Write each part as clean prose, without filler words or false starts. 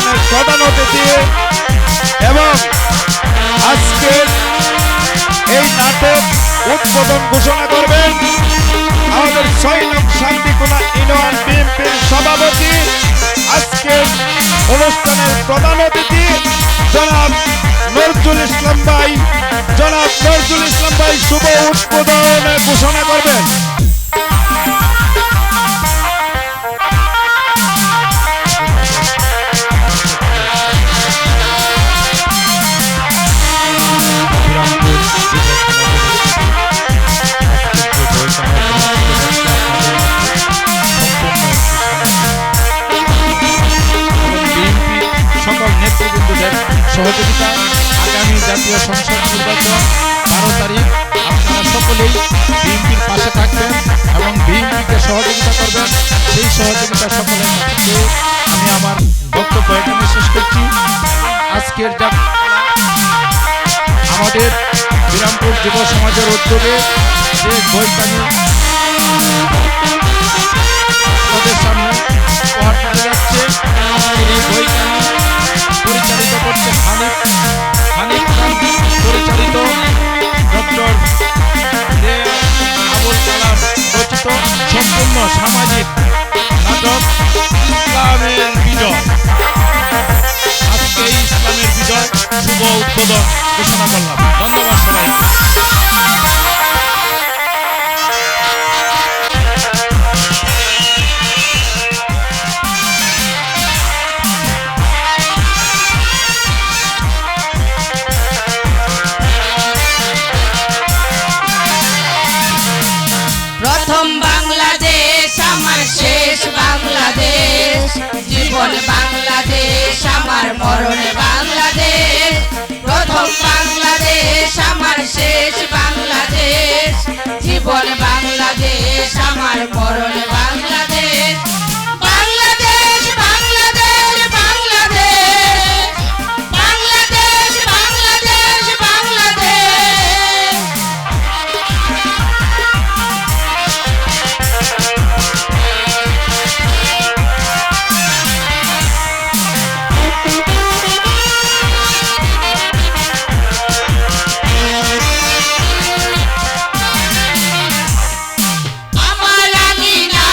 অনুষ্ঠানের প্রধান অতিথি এবং আজকের এই নাটক উদ্বোধন ঘোষণা করবেন আমাদের ৬ নং শান্তিকোনা ইউনিয়ন বিএনপির সভাপতি, আজকের অনুষ্ঠানের প্রধান অতিথি জনাব নজরুল ইসলাম ভাই। জনাব নজরুল ইসলাম ভাই শুভ উদ্বোধন ঘোষণা করবেন। সহযোগিতা আগামী জাতীয় সংসদ নির্বাচন 12 তারিখ আপনারা সকলেই বিএনপির পাশে থাকবেন এবং বিএনপিকে সহযোগিতা করবেন। সেই সহযোগিতা সকলের কাছে আমি আমার বক্তব্য এখানে শেষ করছি। আজকের আমাদের বিরামপুর যুব সমাজের উদ্যোগে যে বইখানি আমাদের সামনে উপহার দিতে যাচ্ছে, আজকের এই বইখানি পরিচালিত করছে হানিফ খান পরিচালিত ডক্টর আবুল কালাম রচিত সম্পূর্ণ সামাজিক নাটক ইসলামের বিজয়। আজকে এই ইসলামের বিজয় শুভ উদ্বোধন ঘোষণা করলাম। ধন্যবাদ সবাইকে। জীবন বাংলাদেশ আমার মরণ বাংলাদেশ, প্রথম বাংলাদেশ আমার শেষ বাংলাদেশ। জীবন বাংলাদেশ আমার মরণ বাংলাদেশ, বাংলাদেশ বাংলাদেশ বাংলাদেশ, বাংলাদেশ বাংলাদেশ বাংলাদেশ। আমার আঙিনা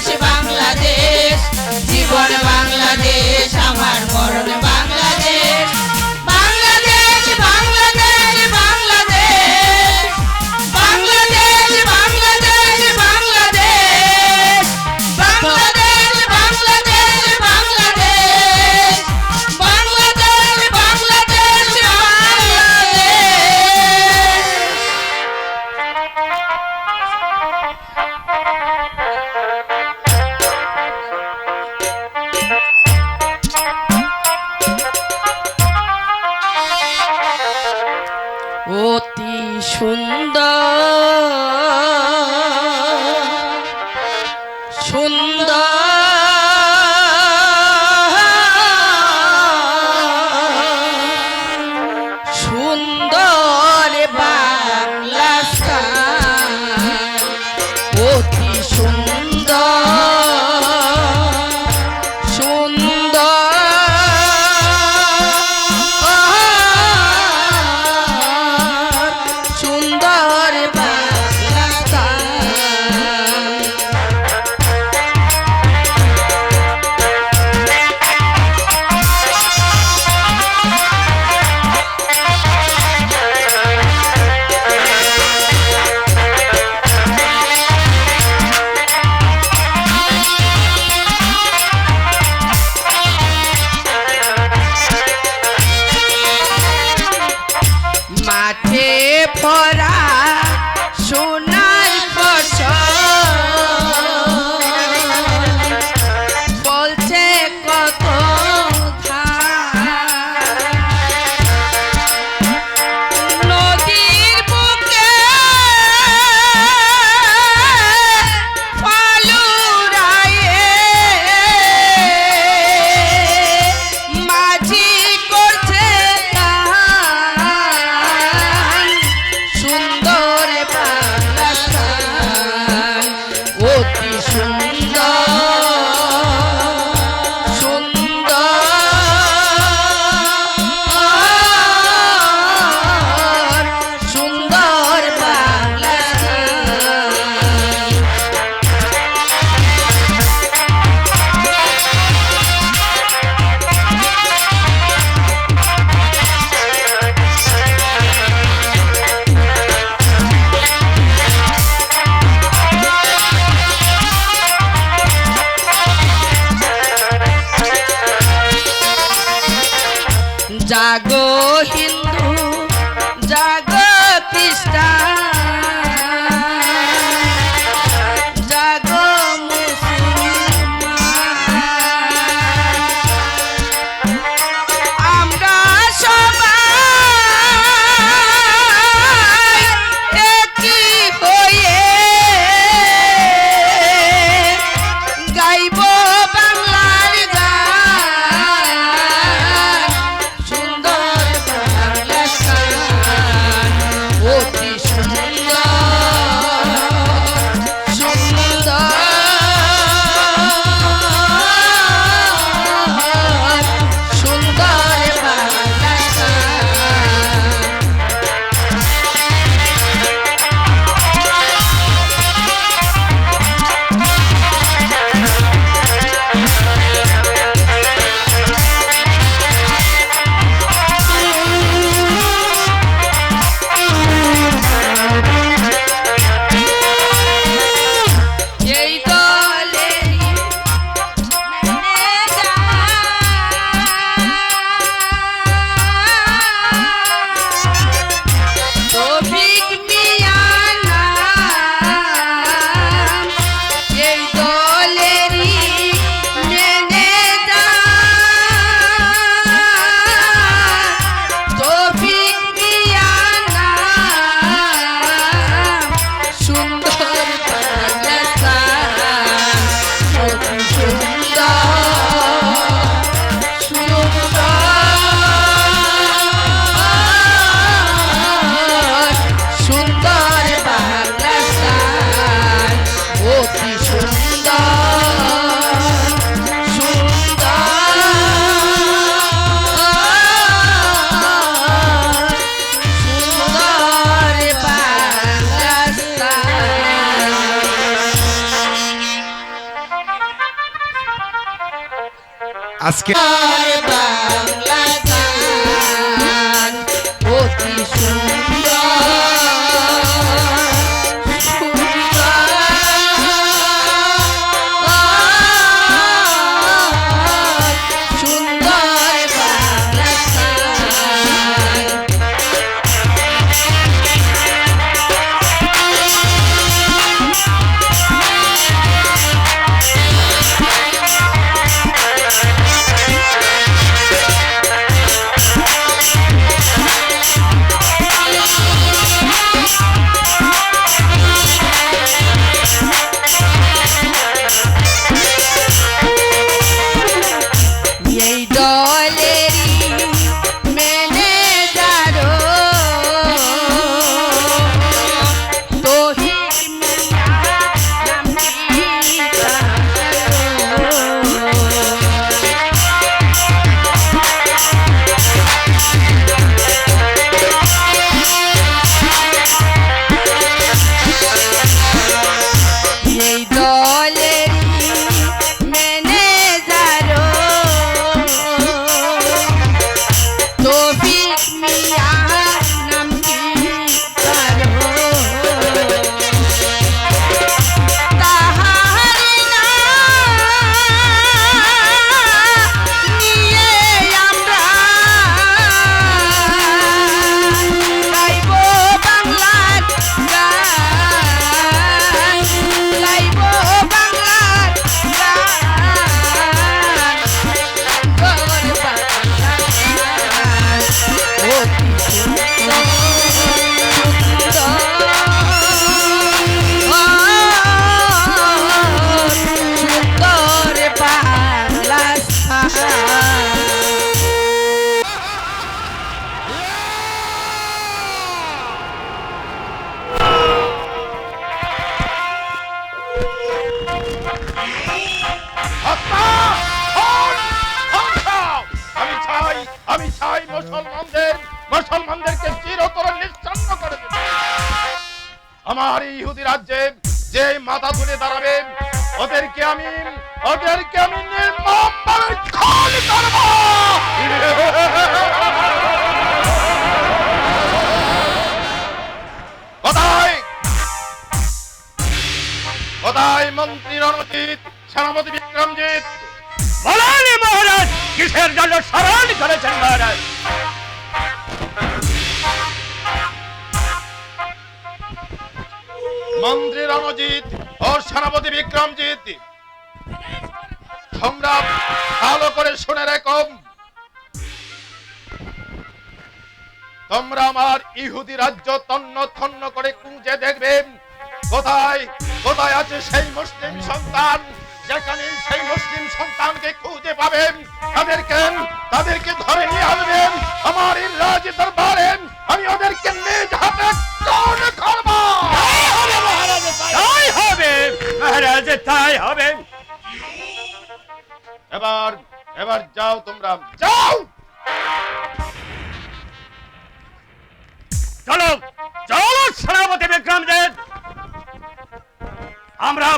বাংলাদেশ বাংলাদেশ জীবন বাংলাদেশ আমার মরণ বাংলাদেশ বাংলাদেশ বাংলাদেশ বাংলাদেশ বাংলাদেশ বাংলাদেশ বাংলাদেশ বাংলাদেশ বাংলাদেশ বাংলাদেশ বাংলাদেশ বাংলাদেশ বাংলাদেশ অতি সুন্দর সুন্দর বাংলাস্থান অতি সুন্দর সুন্দর বাংলাস্থান মাঠে ভরা সোনার ফসল ফলছে কত ধান নদীর বুকে ফালুরায়ে মাঝি করছে গান সুন্দর বাংলাস্থান অতি সুন্দর সুন্দর সুন্দর বাংলাস্থান জাগো হিন্দু জাগো খ্রিস্টান জাগো মুসলমান আমরা সবাই একই হয়ে গাইব বাংলার গান সুন্দর বাংলা আজকে বাংলা গান অতি সুন্দর বাংলা গান। এই দলেরই ম্যানেজারও তহিদ মিয়া নামটি এই দলেরই ম্যানেজারও তৌফিক মিয়া নামটি তারও তাহারি না নিয়ে আমরা গাইব বাংলার গান, গাইব বাংলার গান, গর বাংলা গান, অতি সুন্দর, সুন্দর বাংলা গান। আমি চাই মুসলমানদেরকে চিরতরে নিশ্চিহ্ন করে দিতে। আমার এই ইহুদি রাজ্যে যে মাথা তুলে দাঁড়াবে ওদেরকে আমি নির্মমভাবে খুন করব। কোথায় মন্ত্রী রণজিৎ, সেনাপতি বিক্রমজিৎ? বলেন মহারাজ, কিসের জন্য স্মরণ করেছেন মহারাজ? মন্ত্রী রণজিৎ ও সেনাপতি বিক্রমজিৎ, তোমরা ভালো করে শুনে রেখো, তোমরা আমার ইহুদি রাজ্য তন্ন তন্ন করে খুঁজে দেখবে কোথায় কোথায় আছে সেই মুসলিম সন্তান। যেখানে সেই মুসলিম সন্তানকে খুঁজে পাবেন তাদেরকে ধরে নিয়ে আসবেন আমার এই রাজ দরবারে। আমি ওদেরকে নিজ হাতে খুন করব। তাই হবে মহারাজ, তাই হবে। এবার যাও, তোমরা যাও। চলো চলো সেনাপতি বিক্রমজিৎ, আমরা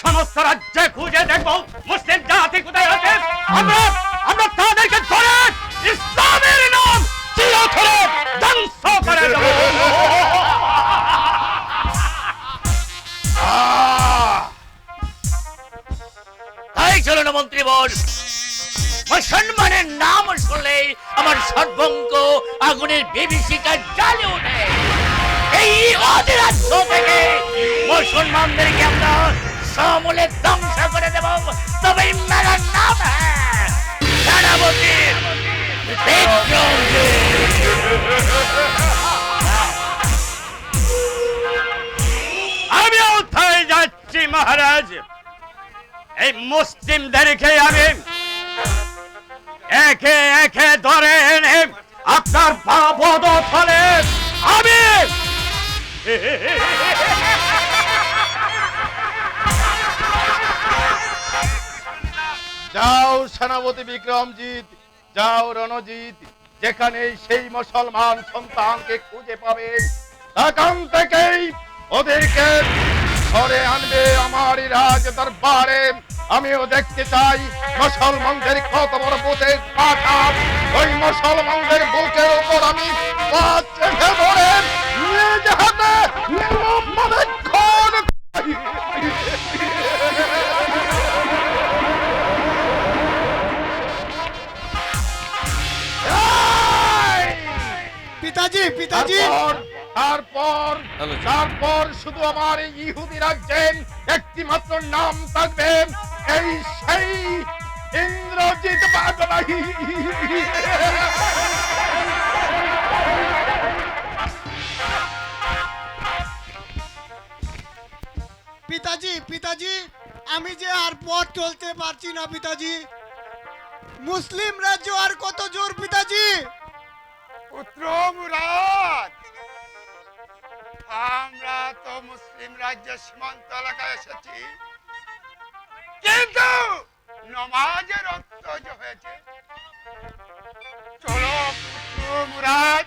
সমস্ত রাজ্যে খুঁজে দেখবো মুসলিম জাতি কোথায় আছে। আমরা তাদেরকে ধরে ইসলামের নাম চিরতরে ধ্বংস করে দেব। তাই চলো না মন্ত্রী বোন, মুসলমানের নাম শুনলে আমার সর্বঙ্গ আগুনের বিভীষিকা জ্বালে ওঠে। এই অধিরাজ্য থেকে মুসলমানদেরকে আমরা সমূলে ধ্বংস করে দেব। তবে মেরা নাম সেনাপতি বিক্রমজিৎ। আমিও তাই যাচ্ছি মহারাজ। এই মুসলিমদেরকে আমি একে একে ধরে এনে আপনার পদতলে আমি যাও সেনাপতি বিক্রমজিৎ, যাও রণজিৎ, যেখানে সেই মুসলমান সন্তানকে খুঁজে পাবে সেখান থেকেই ওদেরকে ধরে আনবে আমার রাজ দরবারে। আমিও দেখতে চাই মুসলমানদের কত বড় বুকের পাঠা। ওই মুসলমানদের বুকের উপর আমি পা চেপে ধরে নিজ হাতে নির্মমভাবে খুন করি। পিতাজি পিতাজি তারপর তারপর শুধু আমার এই ইহুদি রাজ্যের একটি মাত্র নাম থাকবে, এই সেই ইন্দ্রজিৎ বাগবাহী। পিতাজি পিতাজি আমি যে আর পথ চলতে পারছি না পিতাজি। মুসলিম রাজ্য আর কত জোর পিতাজি। পুত্র মুরাদ, আমরা তো মুসলিম রাজ্যের সীমান্ত এলাকায় এসেছি, কিন্তু নমাজের অত্যজ হয়েছে। চলো পুত্র মুরাদ,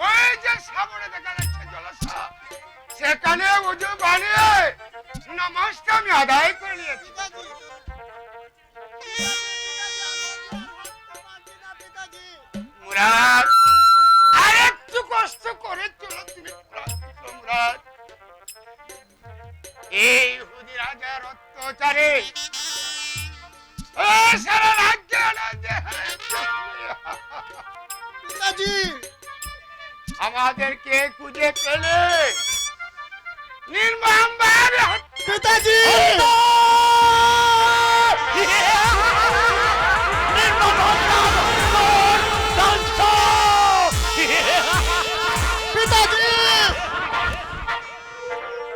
ওই যে সামনে দেখা যাচ্ছে জলসা, সেখানে উজু বানিয়ে নামাজটা আমি আদায় করে নিয়েছি। মুরাদ, আরেকটু কষ্ট করে চলো তুমি মুরাদ। এই হুদি রাজার অত্যাচারে সারা রাজ্য পিতাজি আমাদেরকে খুঁজে পেলে নির্মমভাবে পিতাজি পিতাজি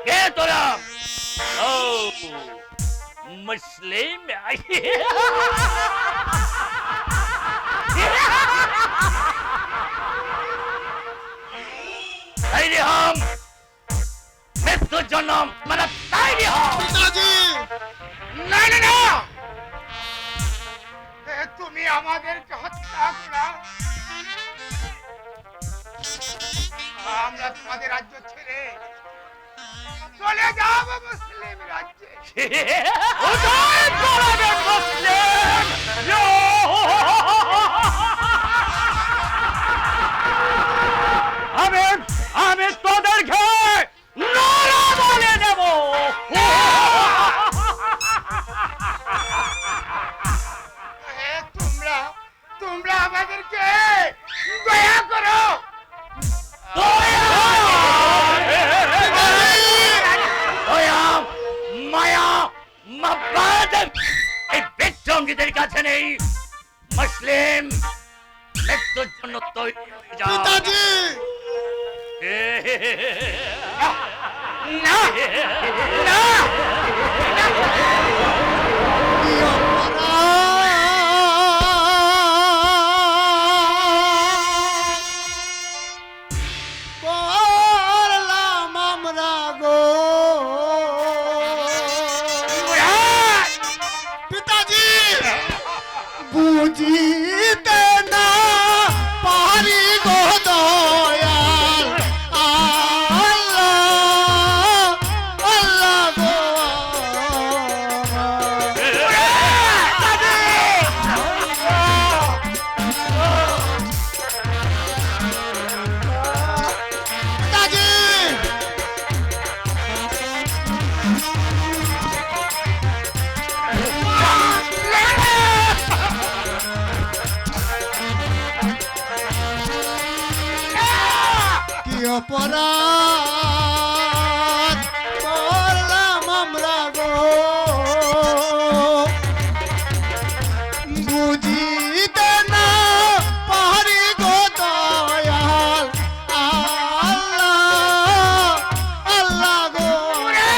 কে তোরা? ও মুসলিম। तैयारी हम मृत्यु जन्म मेरा तैयारी हम। পিতাজি না না না, তুমি আমাদেরকে হত্যা করা, আমরা তোমাদের রাজ্য ছেড়ে চলে যাব মুসলিম রাজ্যে। उदय करोगे मुस्लिम यो। আমি তোদেরকে নরা বলে দেব। তোমরা আমাদেরকে দয়া করো। দয়া মায়া মব্বত এই বিক্রমজিতের কাছে নেই। মুসলিম মৃত্যুর জন্য তৈরি হয়ে যাও। পিতাজি না না, কি অপরাধ করলাম আমরা গো। মুরাদ, পিতাজি বুঝিতে না পারি গো দয়াল আল্লাহ আল্লাহ গো পিতাজি কি অপরাধ করলাম আমরা গো। বুঝিতে না পারি গো দয়াল আল্লাহ আল্লাহ গো না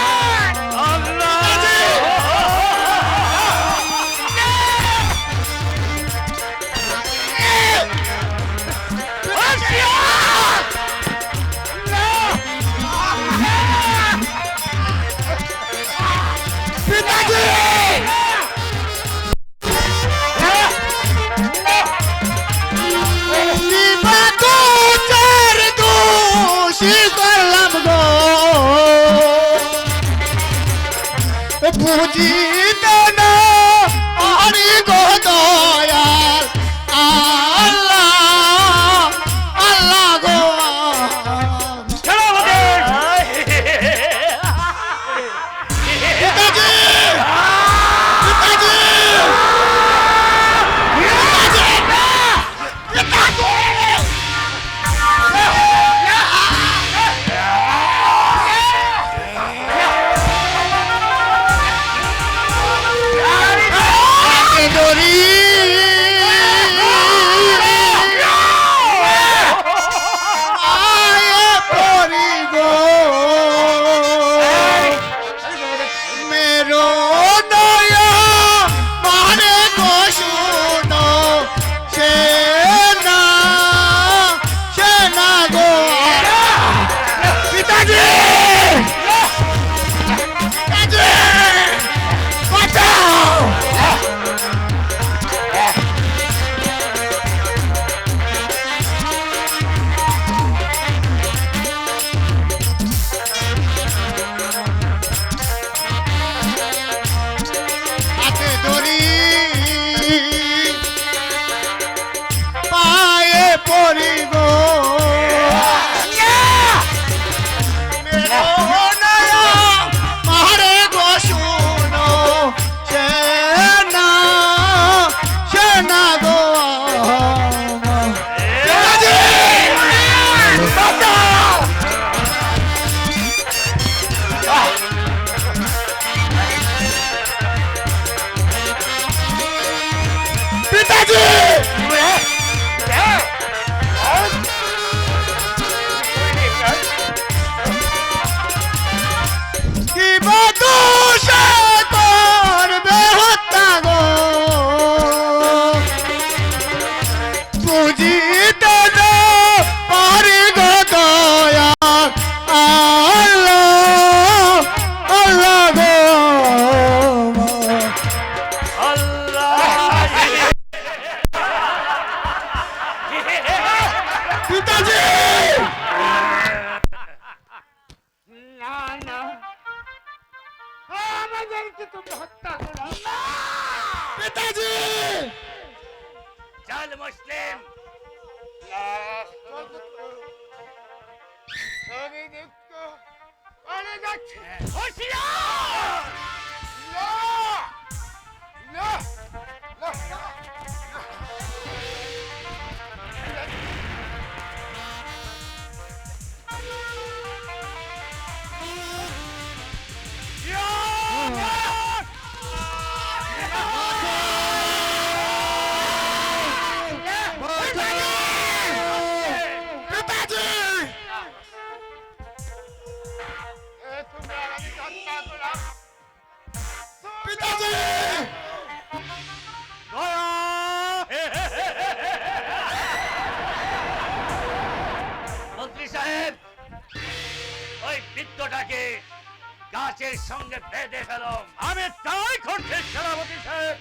ধরি পায়ে পড়ি গো মেরো নয়া মানে গো শুনো সে না গো পিতাজি বাঁচাও হাতে ধরি পায়ে পড়ি গো মেরো নয়া মারে গো শুনো সে না গো পিতাজি বাঁচাও পিতাজি কি বাদুষে করবে হত্যা গো বুঝিতে যে পারি গো দয়া আল্লাহ আল্লাহ গো পিতাজি না না আমাদেরকে তুমি হত্যা করো না পিতাজি চল মুসলিম ছবি দেখতো পড়ে যাচ্ছে হুঁশিয়ার! না না না তোমরা আমি হত্যা করলাম পিতাজি মন্ত্রী সাহেব ওই বৃদ্ধটাকে গাছের সঙ্গে বেঁধে ফেলো আমি তাই করছি সেনাপতি সাহেব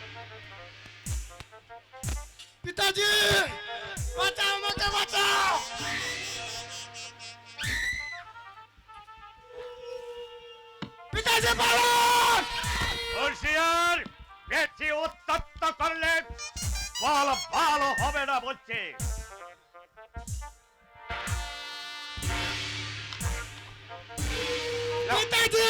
পিতাজি বাঁচাও আমাকে বাঁচাও পিতাজি পালন হুঁশিয়ার বেশি উত্তপ্ত করলে ফল ভালো হবে না বলছে পিতাজি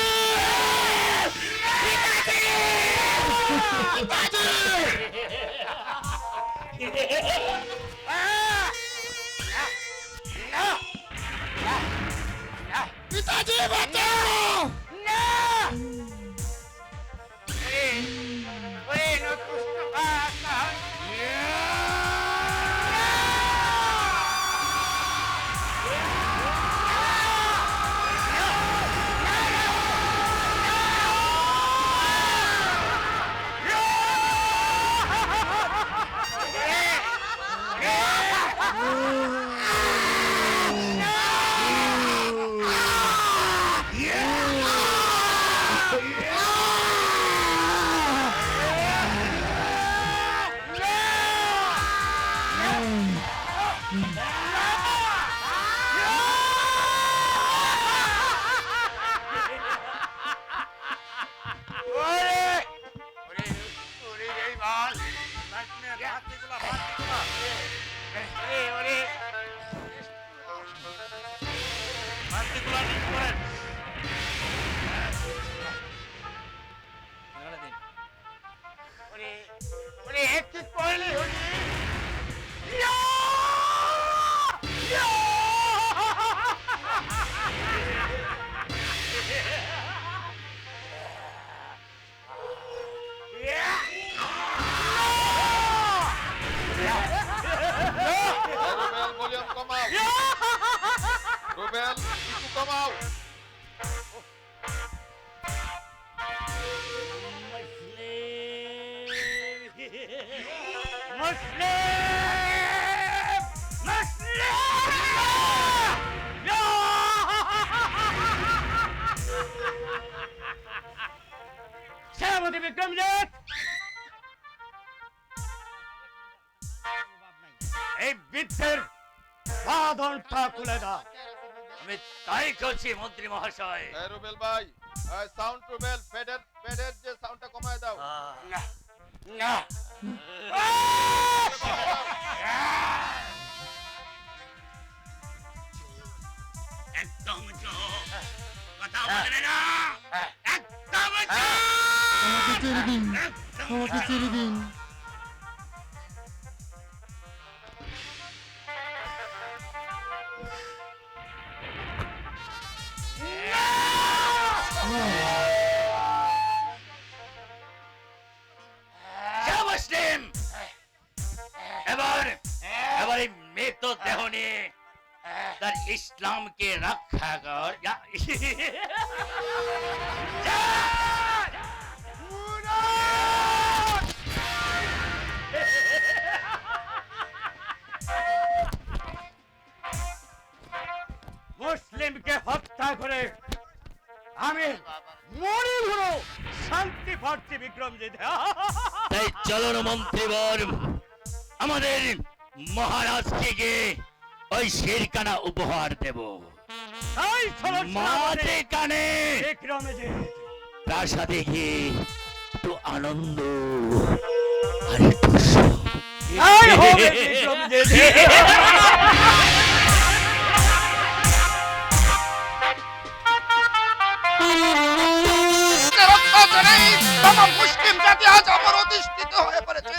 পিতাজি বাঁচাও ওরে নতুষ্ট ভাষা একটু পড়লে হলি রুবেল একটু কমাও। সেনাপতি বিক্রমজিৎ, এই বৃদ্ধের বাঁধনটা খুলে দাও। আমি তাই করছি মন্ত্রী মহাশয়। রুবেল ভাই, সাউন্ড রুবেল, ফেডের যে সাউন্ডটা কমায় দাও। না না একদম চুপ, কথা বলবে না, একদম চুপ, আমাকে ছেড়ে দিন, একদম আমাকে ছেড়ে দিন। যা মুসলিম, এবার এবার এই মৃত দেহ নিয়ে তার ইসলামকে রক্ষা কর। যা। মুসলিমকে হত্যা করে আমি মনে হলো শান্তি পাচ্ছি বিক্রমজিৎ। তাই চলন মন্ত্রীবর, আমাদের মহারাজকে গিয়ে ওই শেরকানা উপহার দেব। তাই চলো মাঝে কানে বিক্রমজিৎ। প্রাসাদে গিয়ে একটু আনন্দ আর একটু সুখ। তাই হবে বিক্রমজিৎ। অত্যাচারে তামাম মুসলিম জাতি আজ আমার অধিষ্ঠিত হয়ে পড়েছে।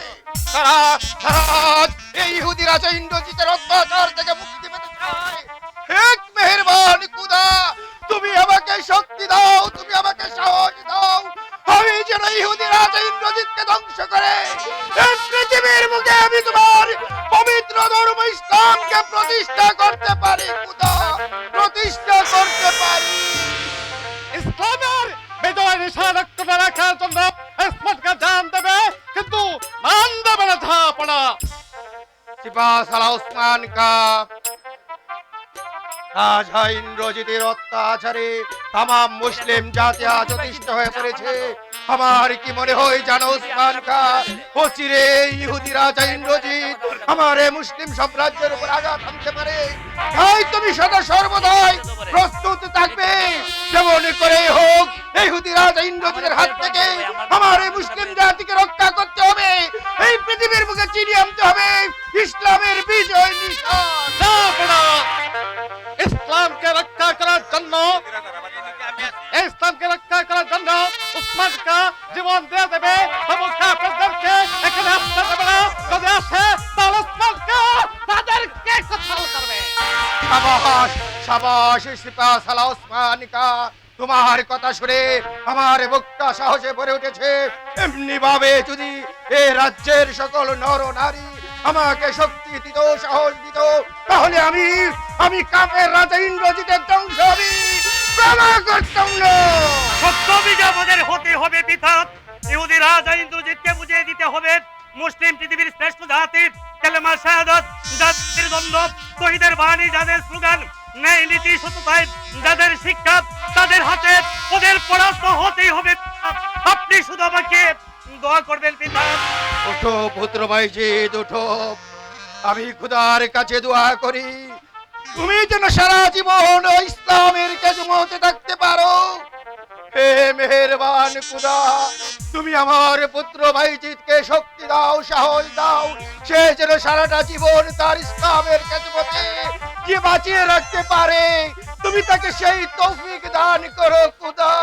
তারা তারা আজ এই ইহুদি রাজা ইন্দ্রজিতের অত্যাচার থেকে মুক্তি পেতে চায়। এক মেহেরবান খুদা, তুমি আমাকে শক্তি দাও, তুমি আমাকে সাহস দাও, আমি যেন ইহুদি রাজা ইন্দ্রজিৎকে ধ্বংস করে এই পৃথিবীর মুখে আমি তোমার পবিত্র ধর্ম ইসলামকে প্রতিষ্ঠা করতে পারি। খুদা, প্রতিষ্ঠা করতে পারি। ইসলামের বিজয় নিশান রক্ষা রাখার জন্য ইসলামকে জান দেবে, কিন্তু মান দেবে না ঝাপড়া। সিপাহ সালাহ ওসমান কা রাজা ইন্দ্রজিতের অত্যাচারে তামাম মুসলিম জাতি আজ অতিষ্ঠ হয়ে পড়েছে। আমার কি মনে হয় জানো ওসমান কা, অচিরে ইহুদি রাজা ইন্দ্রজিৎ আমার এই মুসলিম সাম্রাজ্যের উপর আঘাত আনতে পারে। তাই তুমি সদা সর্বদাই প্রস্তুত থাকবে, যেমন করে হোক ইহুদি রাজা ইন্দ্রজিতের হাত থেকে আমার এই মুসলিম জাতিকে রক্ষা করতে হবে। এই পৃথিবীর বুকে চিনিয়ে আনতে হবে ইসলামের বিজয় নিশান। ঝাপড়া ইসলামকে রক্ষা করার জন্য, ইসলামকে রক্ষা করার জন্য উসমান কা জীবন দিয়ে দেবে। সমস্ত প্রেসিডেন্টকে এখানে আসতে দেবে না, যদি আসে তাহলে উসমান কা তাদেরকে কতল করবে। সাবাস সাবাস সিপাহ সালাহ ওসমান কা, তোমার কথা শুনে আমার বুকটা সাহসে ভরে উঠেছে। এমনি ভাবে যদি এই রাজ্যের সকল নর নারী আমাকে শক্তি দিত, সাহস দিত, তাহলে আমি কাফের রাজা ইন্দ্রজিতের ধ্বংস আমি প্রমাণ করতাম না। সত্য বিজয় আমাদের হতে হবে পিতা। ইহুদি রাজা ইন্দ্রজিৎকে বুঝিয়ে দিতে হবে মুসলিম পৃথিবীর শ্রেষ্ঠ জাতি, কালেমা শাহাদাত যাদের দ্বন্দ্ব, শহীদের বাণী যাদের স্লোগান, ন্যায় নীতি সততায় যাদের শিক্ষা, তাদের হাতে ওদের পরাস্ত হতেই হবে। আপনি শুধু আমাকে দোয়া করবেন পিতা। ওঠো পুত্র বাইজিদ, ওঠো। আমি খুদার কাছে দোয়া করি তুমি যেন সারা জীবন ইসলামের খেদমতে থাকতে পারো। হে মেহেরবান খুদা, তুমি আমার পুত্র বাইজিদকে শক্তি দাও, সাহস দাও, সে যেন সারাটা জীবন তার ইসলামের খেদমতে যে বাঁচিয়ে রাখতে পারে। তুমি তাকে সেই তৌফিক দান করো খুদা।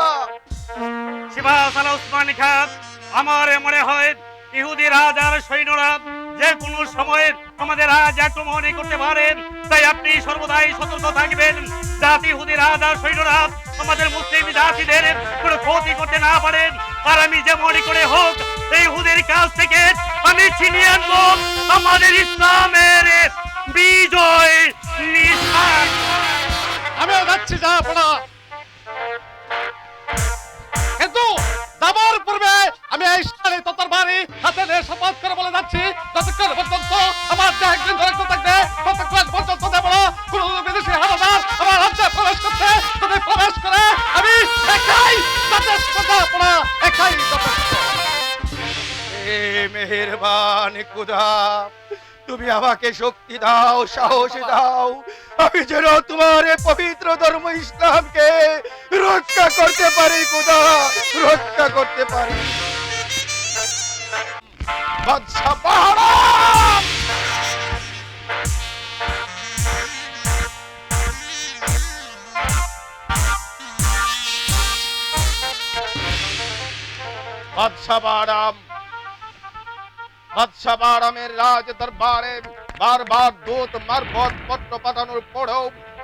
সিপাহ সালাহ ওসমান খান, আমার মনে হয় ইহুদি রাজার সৈন্যরা যে কোনো সময়ে আমাদের আজ আক্রমণ করতে পারেন। তাই আপনি সর্বদাই সতর্ক থাকবেন, যাতে ইহুদি রাজার সৈন্যরা আমাদের মুসলিম জাতিদের কোনো ক্ষতি করতে না পারেন। আর আমি যে মনে করে হোক এই ইহুদের কাছ থেকে আমি ছিনিয়ে আনবো আমাদের ইসলামের বিজয় নিশান। আমিও যাচ্ছি জাহাপনা। কিন্তু যাবার পূর্বে আমি এই শাড়ি তোতার বাড়ি হাতে নিয়ে শপথ করে বলে যাচ্ছি, যতক্ষণ পর্যন্ত আমার দেহ একদিন ধরে থাকবে ততক্ষণ পর্যন্ত দেব না কোন বিদেশি হানাদার আমার রাজ্যে প্রবেশ করতে। যদি প্রবেশ করে আমি একাই যথেষ্ট জাহাপনা, একাই যথেষ্ট। এ মেহেরবান খুদা, তুমি আমাকে শক্তি দাও, সাহস দাও, আমি যেন তোমার এ পবিত্র ধর্ম ইসলামকে রক্ষা করতে পারি খুদা, রক্ষা করতে পারি। বাদশা বাহরাম, বাদশা বাহরাম, বাদশা বাহরামের রাজ দরবারে বারবার দূত মারফত পত্র পাঠানোর পরেও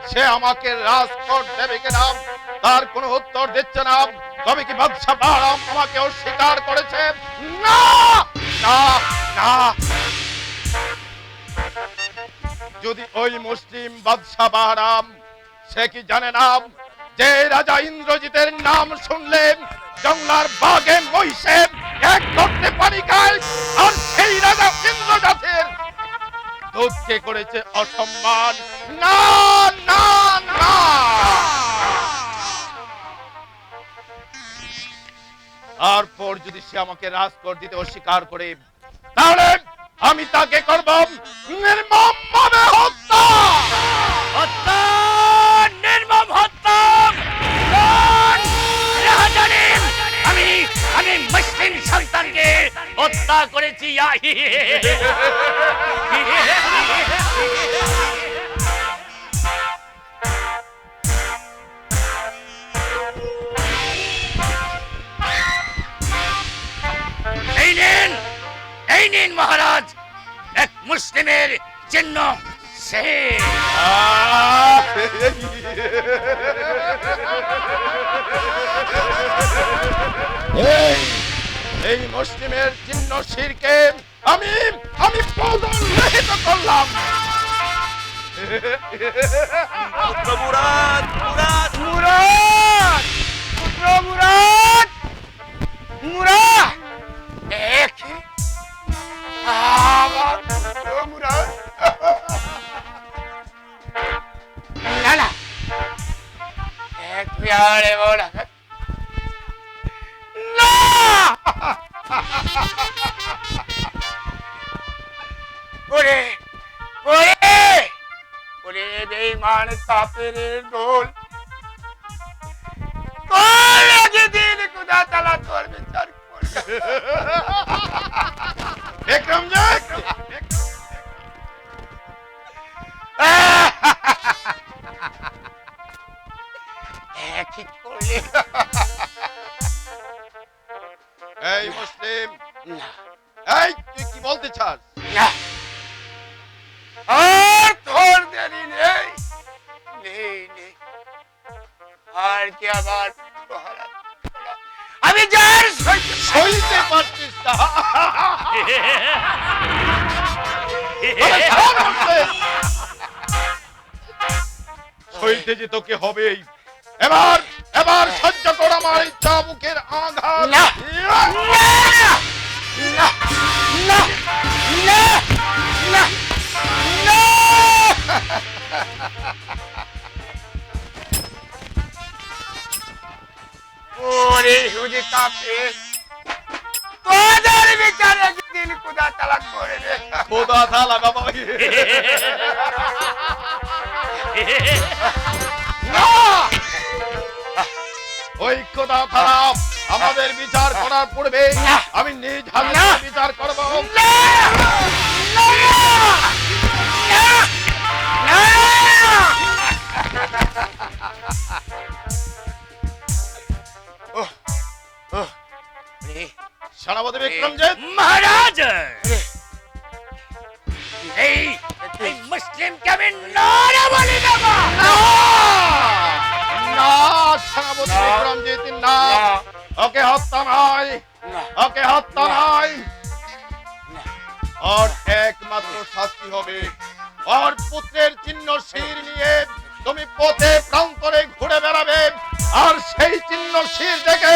সে আমাকে রাজকোট দেবে কিনা তার কোনো উত্তর দিচ্ছে না। তবে কি বাদশা বাহরাম আমাকে অস্বীকার করেছে? না না না, যদি ওই মুসলিম বাদশা বাহরাম, সে কি জানে না যে রাজা ইন্দ্রজিতের নাম শুনলে জঙ্গলার বাঘে মহিষে এক ধরতে পানি খায়, আর সেই রাজা ইন্দ্রজাতের দুধকে করেছে অসম্মান। না না না, তারপর যদি সে আমাকে রাজকোট দিতে অস্বীকার করে, তাহলে আমি তাকে করব নির্মমভাবে হত্যা। হত্যা, নির্মম হত্যা। রাজারে, আমি মুসলিম সন্তানকে হত্যা করেছি। এই নিন মহারাজ, এক মুসলিমের চিহ্ন। সে এই মুসলিমের চিহ্ন শিরকে আমি প্রদর্শিত করলাম। মুরাদ, মুরাদ, মুরাদ, মুরাদ, মুরাদ, দেখি আমার মুরাদ। না না, এক প্যারে বলা না, ওরে ওরে ওরে বেঈমান কাফেরের দল, তোর যেদিন খোদা তাআলা তোর বিচার করবে। বিক্রম জি, কি করলে? এই মুসলিম, না এই তুই কি বলতে চাস? না, আর তোর দেরি নেই, নেই নেই, আর কি আবার প্রহারা? আমি যার সইতে পারছিস না। তবে শোন মুসলিম, সইতে যে তোকে হবেই। এবার সহ্য কর আমার এই চাবুকের আঘাত। না না না না না না, ওরে হুজে কাফের, তোদের বিচার একদিন খোদা তাআলা করবে। খোদা তাআলা বাবা, না, ওই খোদা তাআলা আমাদের বিচার করার পূর্বে আমি নিজ হাতে বিচার করব। সেনাপতি বিক্রমজিৎ, মহারাজ, এই মুসলিমকে আমি নরে বলি দেব। না সেনাপতি বিক্রমজিৎ, না, ওকে হত্যা নয়, ওকে হত্যা নয়। ওর একমাত্র শাস্তি হবে ওর পুত্রের চিহ্ন শির নিয়ে তুমি পথে প্রান্তরে ঘুরে বেড়াবে আর সেই চিহ্ন শির দেখে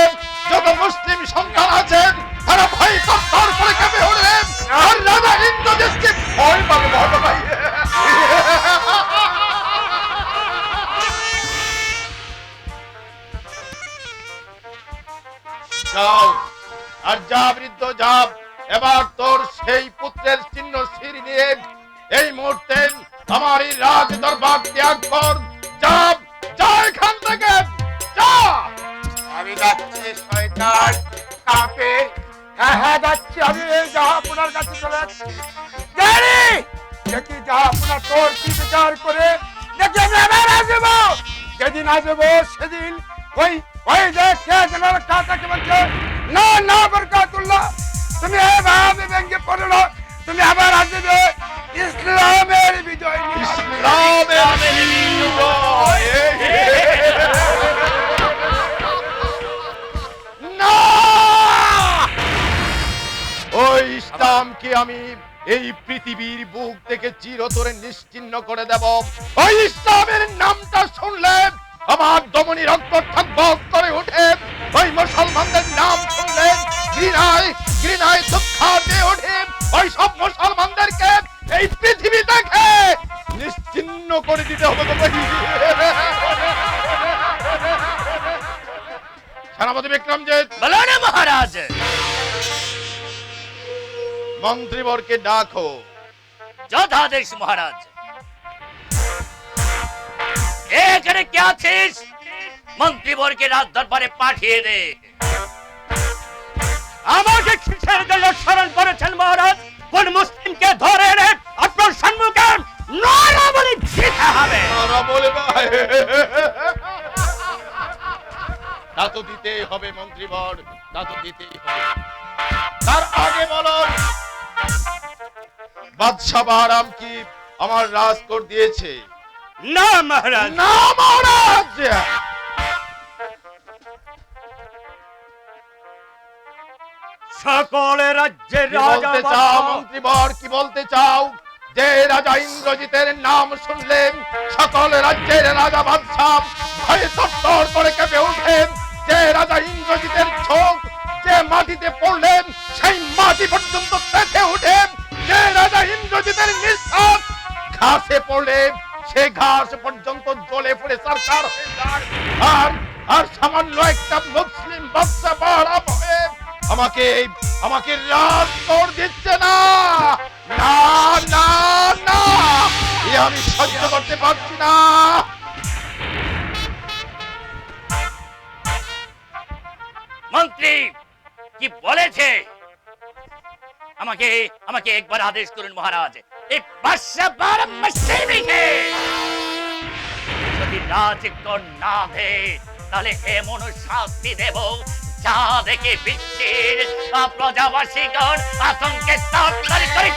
যত মুসলিম সন্তান আছেন তারা ভয় তত্তর করে কেঁপে উঠবে আর রাজা ইন্দ্রজিৎকে ভয় পাবে ভয় ভাই। যাও আর যা বৃদ্ধ যাব, এবার তোর সেই পুত্রের চিহ্ন শির নিয়ে এই মুহূর্তে আমার এই রাজ দরবার ত্যাগ কর। যা যা এখান থেকে যা। আমি যাচ্ছি শয়তান কাপে। হ্যাঁ হ্যাঁ যাচ্ছি আমি, এই জাহাপনার কাছে চলে যাচ্ছি। জানি দেখি জাহাপনা তোর কি বিচার করে দেখি আমি আবার আসবো। যেদিন আসবো সেদিন ওই ওই যে কে জেনারেল কাকাকে বলছে না না বরকাতুল্লাহ তুমি এভাবে ভেঙে পড়ো না, তুমি আবার আসবে ইসলামের বিজয় নিয়ে আসবে। ইসলামের বিজয়। না, ওই ইসলামকে আমি এই পৃথিবীর বুক থেকে চিরতরে নিশ্চিহ্ন করে দেব। ওই ইসলামের নামটা শুনলে আমার দমনী রক্ত ঠকবক করে ওঠে। ওই মুসলমানদের নাম শুনলে ঘৃণায় ঘৃণায় দুঃখাতে ওঠে। ওই সব মুসলমানদেরকে এই পৃথিবী থেকে নিশ্চিহ্ন করে দিতে হবে। সেনাপতি বিক্রমজিৎ, বলো না মহারাজ। মন্ত্রীবরকে ডাকো। যথাদেশ মহারাজ। এখানে কে আছিস? মন্ত্রীবরকে রাজ দরবারে পাঠিয়ে দে। আমাকে কিসের জন্য স্মরণ করেছেন মহারাজ? কোন মুসলিমকে ধরে এনে আপনার সম্মুখে নড়া বলে দিতে হবে। তারা বলে ভাই, তা তো দিতেই হবে মন্ত্রীবর, তা তো দিতেই হবে। তার আগে বলো, বাদশাহ বাহরাম কি আমার রাজকোট দিয়েছে? না মহারাজ। না মহারাজ। সকল রাজ্যের কি রাজা বলতে চাও মন্ত্রীবর, কি বলতে চাও? যে রাজা ইন্দ্রজিতের নাম শুনলেন সকল রাজ্যের রাজা বাদশাহ ভয়ে তত্তর করে কেঁপে উঠেন। যে রাজা ইন্দ্রজিতের চোখ যে মাটিতে পড়লেন সেই মাটি পর্যন্ত পেতে উঠেন। যে রাজা ইন্দ্রজিতের নিঃশ্বাস ঘাসে পড়লে সে ঘাস পর্যন্ত জ্বলে পড়ে সরকার হয়ে যায়। আর আর সামান্য একটা মুসলিম বাদশা বাহরাম হয়ে আমাকে আমাকে রাজ করে দিচ্ছে না। না না না, এ আমি সহ্য করতে পারছি না। মন্ত্রী কি বলেছে? আমাকে আমাকে একবার আদেশ করুন মহারাজ। এই বাদশাহ বাহরাম মুসলিমকে যদি রাজকর না দে তাহলে এমন শাস্তি দেব যা দেখে বিশ্বের প্রজাবাসীগণ আতঙ্কে তাড়াতাড়ি করে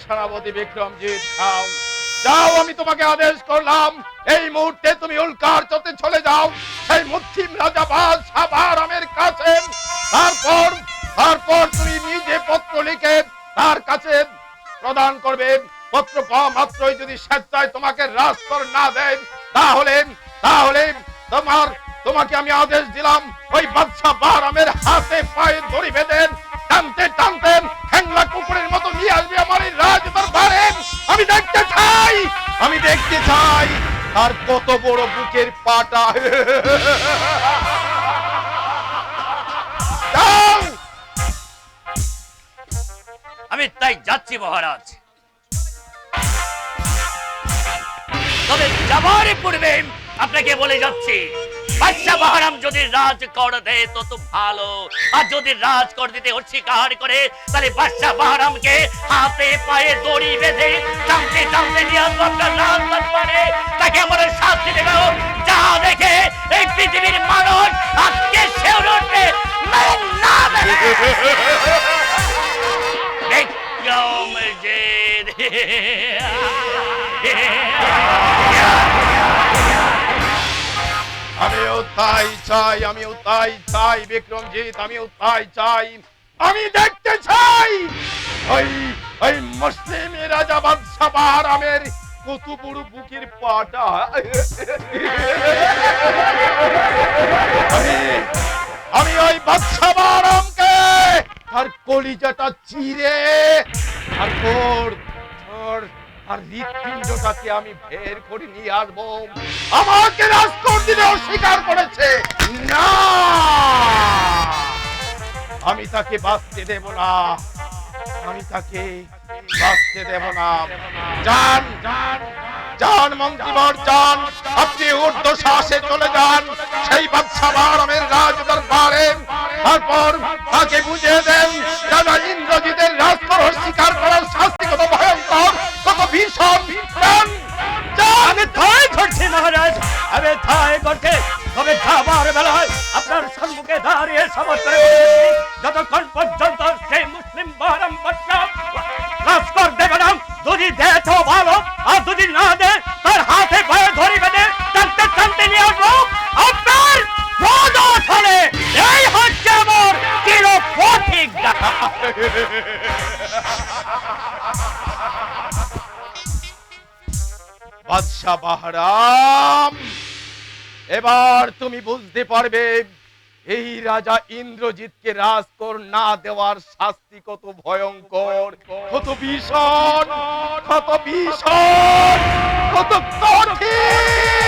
সেনাপতি বিক্রমজিৎ, যাও যাও, আমি তোমাকে আদেশ করলাম এই মুহূর্তে তুমি উল্কার চতে চলে যাও সেই মুসলিম রাজা বাদশাহ বাহরামের কাছে। তারপর তারপর তুমি নিজে পত্র লিখে তার কাছে প্রদান করবে। পত্র পাওয়া মাত্রই যদি স্বেচ্ছায় তোমাকে রাজকর না দেয় তাহলে তাহলে তোমাকে আমি আদেশ দিলাম ওই বাদশাহ বাহরামের হাতে পায়ে দড়ি বেঁধেন টানতে টানতে হ্যাংলা কুকুরের মতো নিয়ে আসবে আমার এই রাজ দরবারে। আমি দেখতে চাই আর কত বড় বুকের পাটা। যাও। আমি তাই যাচ্ছি মহারাজ। তবে যাবার পূর্বে আপনাকে বলে যাচ্ছি, বাদশাহ বাহরাম যদি রাজকর দেয় তত ভালো, আর যদি রাজকর দিতে অস্বীকার করে তাহলে বাদশাহ বাহরামকে হাতে পায়ে দড়ি বেঁধে টানতে টানতে নিয়ে আসবো আপনার রাজ দরবারে। তাকে আমার শাস্তি দেব যা দেখে এই পৃথিবীর মানুষ আজকে শেউরে উঠবে। না আমিও তাই চাই বিক্রমজিৎ, আমিও তাই চাই। আমি দেখতে চাই ওই ওই মুসলিম রাজা বাদশা বাহরামের কত বড় বুকের পাটা আমি ওই বাদশা বাহরামকে তার কলিজাটা চিরে আর আর হৃৎপিণ্ডটাকে আমি বের করে নিয়ে আসবো। আমাকে রাজকোট দিলে অস্বীকার করেছে না, আমি তাকে বাঁচতে দেব না, আমি তাকে বাঁচতে দেব না। যান যান মন্ত্রীবর যান, আপনি ঊর্ধ্ব সাহসে চলে যান সেই বাদশা বাহরামের রাজ দরবারে, তারপর তাকে বুঝিয়ে দেন রাজা ইন্দ্রজিতের রাজকোট স্বীকার করার শাস্তি কত ভয়ঙ্কর, কত ভীষণ। আমি তাই করছি মহারাজ, আমি তাই করছি। তবে যাবার বেলায় আপনার সম্মুখে দাঁড়িয়ে শপথ করে বলছি, যতক্ষণ পর্যন্ত সেই মুসলিম বাহরাম বাদশা রাজকোট দেবে না, যদি দেয় তো ভালো, আর যদি না দেয় তার হাতে পায়ে ধরি বেঁধে টানতে টানতে নিয়ে আসবো আপনার প্রদর্শনে। এই হচ্ছে আমার চির প্রতিজ্ঞা। বাদশা বাহরাম, এবার তুমি বুঝতে পারবে এই রাজা ইন্দ্রজিৎকে রাজকোট না দেওয়ার শাস্তি কত ভয়ঙ্কর, কত ভীষণ, কত ভীষণ, কত কঠিন।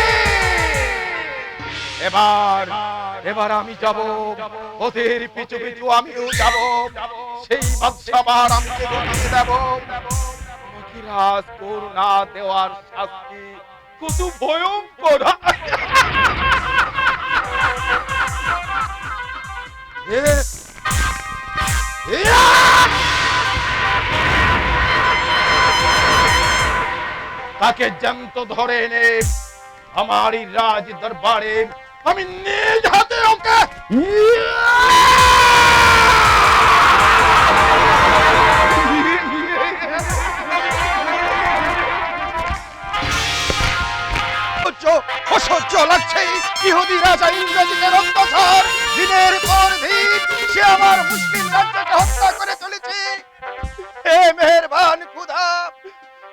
এবার আমি যাব, ওদের পিছু পিছু আমিও যাব, সেই বাদশা বাহরামকে বুঝিয়ে দেব আমাকে রাজকোট না দেওয়ার শাস্তি কত ভয়ঙ্কর। তাকে জ্যান্ত ধরে এনে আমার এই রাজ দরবারে আমি নিজ হাতে ওকে অসহ্য লাগছে। ইহুদি রাজা ইন্দ্রজিতের অত্যাচার, দিনের পর দিন সে আমার মুসলিম রাজ্যকে হত্যা করে চলেছে। হে মেহেরবান খুদা,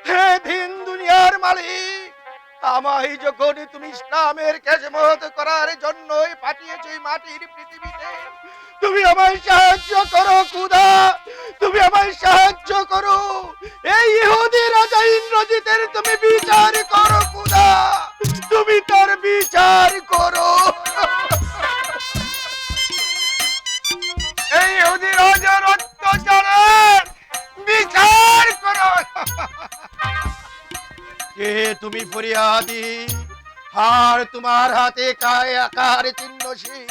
হে দিন দুনিয়ার মালিক, আমায় যখন তুমি ইসলামের খেদমত করার জন্যই পাঠিয়েছো এই মাটির পৃথিবীতে, তুমি আমায় সাহায্য করো খুদা, তুমি আমায় সাহায্য করো। এই ইহুদি রাজা ইন্দ্রজিতের তুমি বিচার করো খুদা, তুমি তার বিচার করো। এই ইহুদি রাজার অত্যাচারের বিচার করো। কে তুমি ফরিয়াদি, আর তোমার হাতে কায় আকার চিহ্নশীল,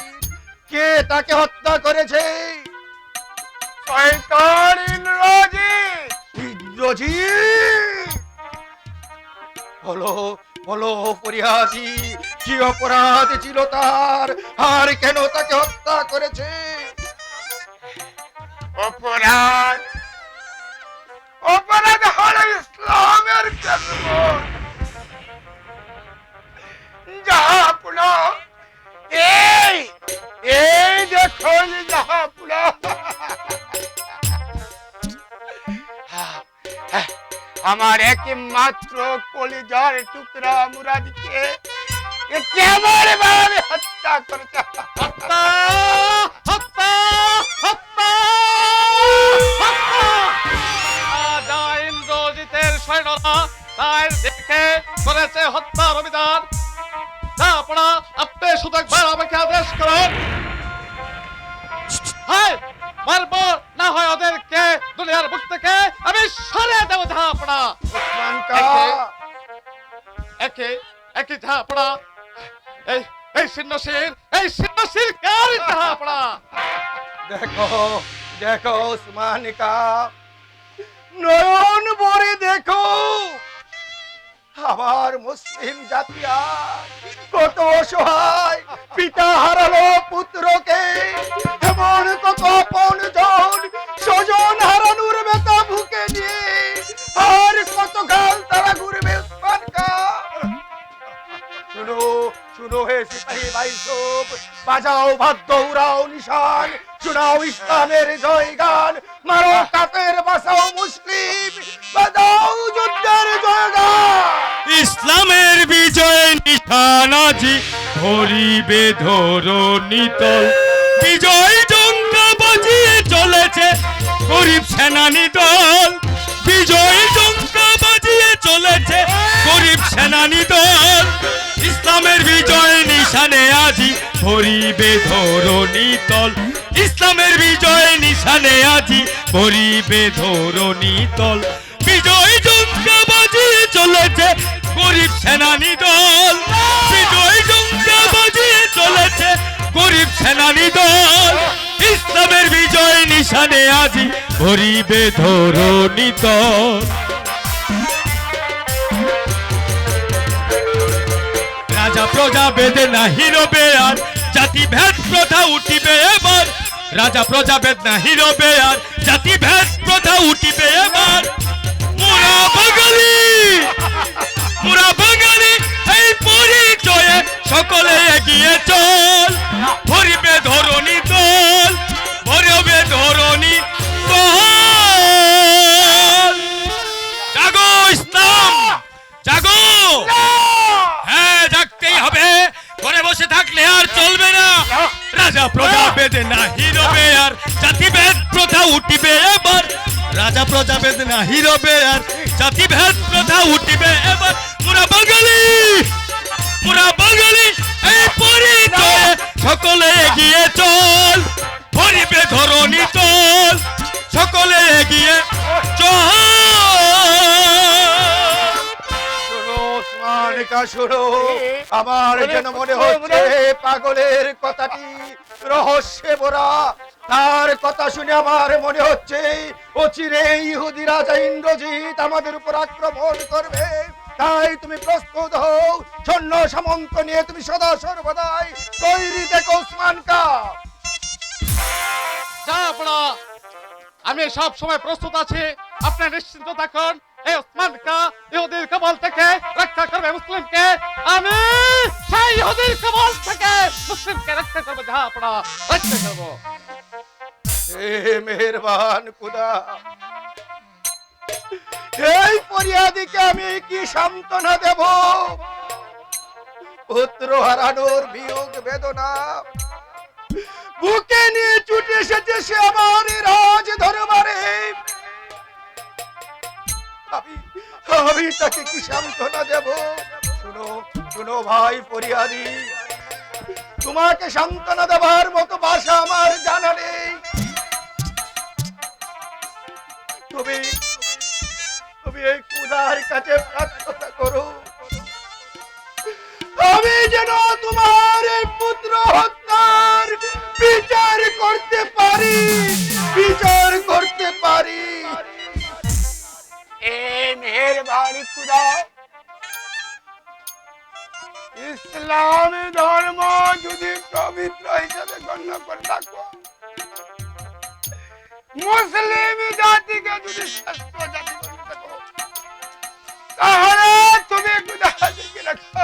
কে তাকে হত্যা করেছে? শয়তান ইন্দ্রজিৎ। ইন্দ্রজিৎ, বলো বলো ফরিয়াদি, কি অপরাধ ছিল তার, আর কেন তাকে হত্যা করেছে? অপরাধ অপরাধ হলো ইসলামের খেদমত। জাহাপনা, এই এই দেখুন জাহাপনা, আমার একমাত্র কলিজার টুকরা মুরাদকে কেমন ভাবে হত্যা করেছে। হত্যা হত্যা হত্যা রাজা ইন্দ্রজিতের সৈন্যরা তাই দেখে করেছে হত্যার অভিযান। যা আপনারা আপনি শুধু একবার আমাকে আদেশ করুন, হয় মারবো, না হয় ওদেরকে দুনিয়ার বুক থেকে আমি সরিয়ে দেবো। যা আপনারা একে একে যা আপনারা এই সিন্নশীল কার যা আপনারা দেখো দেখো উসমানিকা, নয়ন ভরে দেখো আমার মুসলিম জাতিয়া কত অসহায়, পিতা হারালো পুত্রকে, এমন কত আপন জন স্বজন হারানোর ব্যথা বুকে নিয়ে, আর কত গাল তারা ঘুরবে। উসমান কা শুনো শুনো হে সিপাহী ভাই সব, বাজাও বাদ্য উড়াও নিশান, শোনা গাও ইসলামের জয়গান, মারো কাফের বাঁচাও মুসলিম, বাজাও যুদ্ধের জয়গান। ইসলামের বিজয় নিশান আজি ধরিবে ধরণী তল, বিজয় জঙ্কা বাজিয়ে চলেছে গরিব সেনানী দল, বিজয় জঙ্কা বাজিয়ে চলেছে গরিব সেনানী দল। ইসলামের বিজয় নিশানে আজি ভরিবে ধরণী তল, ইসলামের বিজয় নিশানে আজি ভরিবে ধরণী তল, বিজয় জঙ্কা বাজিয়ে চলেছে গরিব সেনানী দল, বিজয় জঙ্কা বাজিয়ে চলেছে গরিব সেনানী দল। ইসলামের বিজয় নিশানে আজি ভরিবে ধরণী তল। রাজা প্রজা বেদে নাহি রবে আর, জাতি ভেদ প্রথা উঠিবে এবার, রাজা প্রজা বেদ নাহি রবে আর, জাতি ভেদ প্রথা উঠিবে এবার। মোরা বাঙালি, মোরা বাঙালি এই পরিচয়ে সকলে এগিয়ে চল, ভরিবে ধরণী দল, ভরবে ধরণী দল। জাগো ইসলাম, জাগো। হ্যাঁ, জাগতেই হবে, ঘরে বসে থাকলে আর চলবে না। রাজা প্রজা বেদে নাহি রবে আর, জাতিভেদ প্রথা উঠিবে এবার, রাজা প্রজা বেদ নাহি রবে আর, জাতিভেদ প্রথা উঠিবে এবার। মোরা বাঙালি, মোরা বাঙালি এই পরিচয়ে সকলে এগিয়ে চল, ভরিবে ধরণী দল, সকলে এগিয়ে চল। শোনো, আমার যেন মনে হচ্ছে পাগলের কথাটি রহস্যে ভরা। তার কথা শুনে আমার মনে হচ্ছে অচিরে ইহুদি রাজা ইন্দ্রজিৎ আমাদের উপর আক্রমণ করবে। তাই তুমি প্রস্তুত হও, সৈন্য সামন্ত নিয়ে তুমি সদা সর্বদাই তৈরি দেখো ওসমান কা। যা আপনারা, আমি সব সময় প্রস্তুত আছি, আপনি নিশ্চিন্ত থাকুন। এই ওসমান কা ইহুদির কবল থেকে রক্ষা করবে মুসলিমকে, আমি সেই ইহুদির কবল থেকে মুসলিমকে রক্ষা করবো। যা আপনারা রক্ষা করবো। হে মেহেরবান খুদা, এই ফরিয়াদিকে আমি কি সান্ত্বনা দেব? পুত্র হারানোর বিয়োগ বেদনা বুকে নিয়ে ছুটে এসেছে সে আমার রাজ দরবারে। আমি তাকে কি সান্ত্বনা দেব? শুনো শুনো ভাই ফরিয়াদি, তোমাকে সান্ত্বনা দেবার মতো ভাষা আমার জানা নেই। তুমি তুমি এই খুদার কাছে প্রার্থনা করো, আমি যেন তোমার এই পুত্র হত্যার বিচার করতে পারি, বিচার করতে পারি। এ মেহেরবানি খুদা, ইসলাম ধর্ম যদি পবিত্র হিসেবে গণ্য করে থাকো, মুসলিম জাতিকে যদি শ্রেষ্ঠ জাতি করে থাকো, তাহলে তুমি খুদা দেখে রাখো।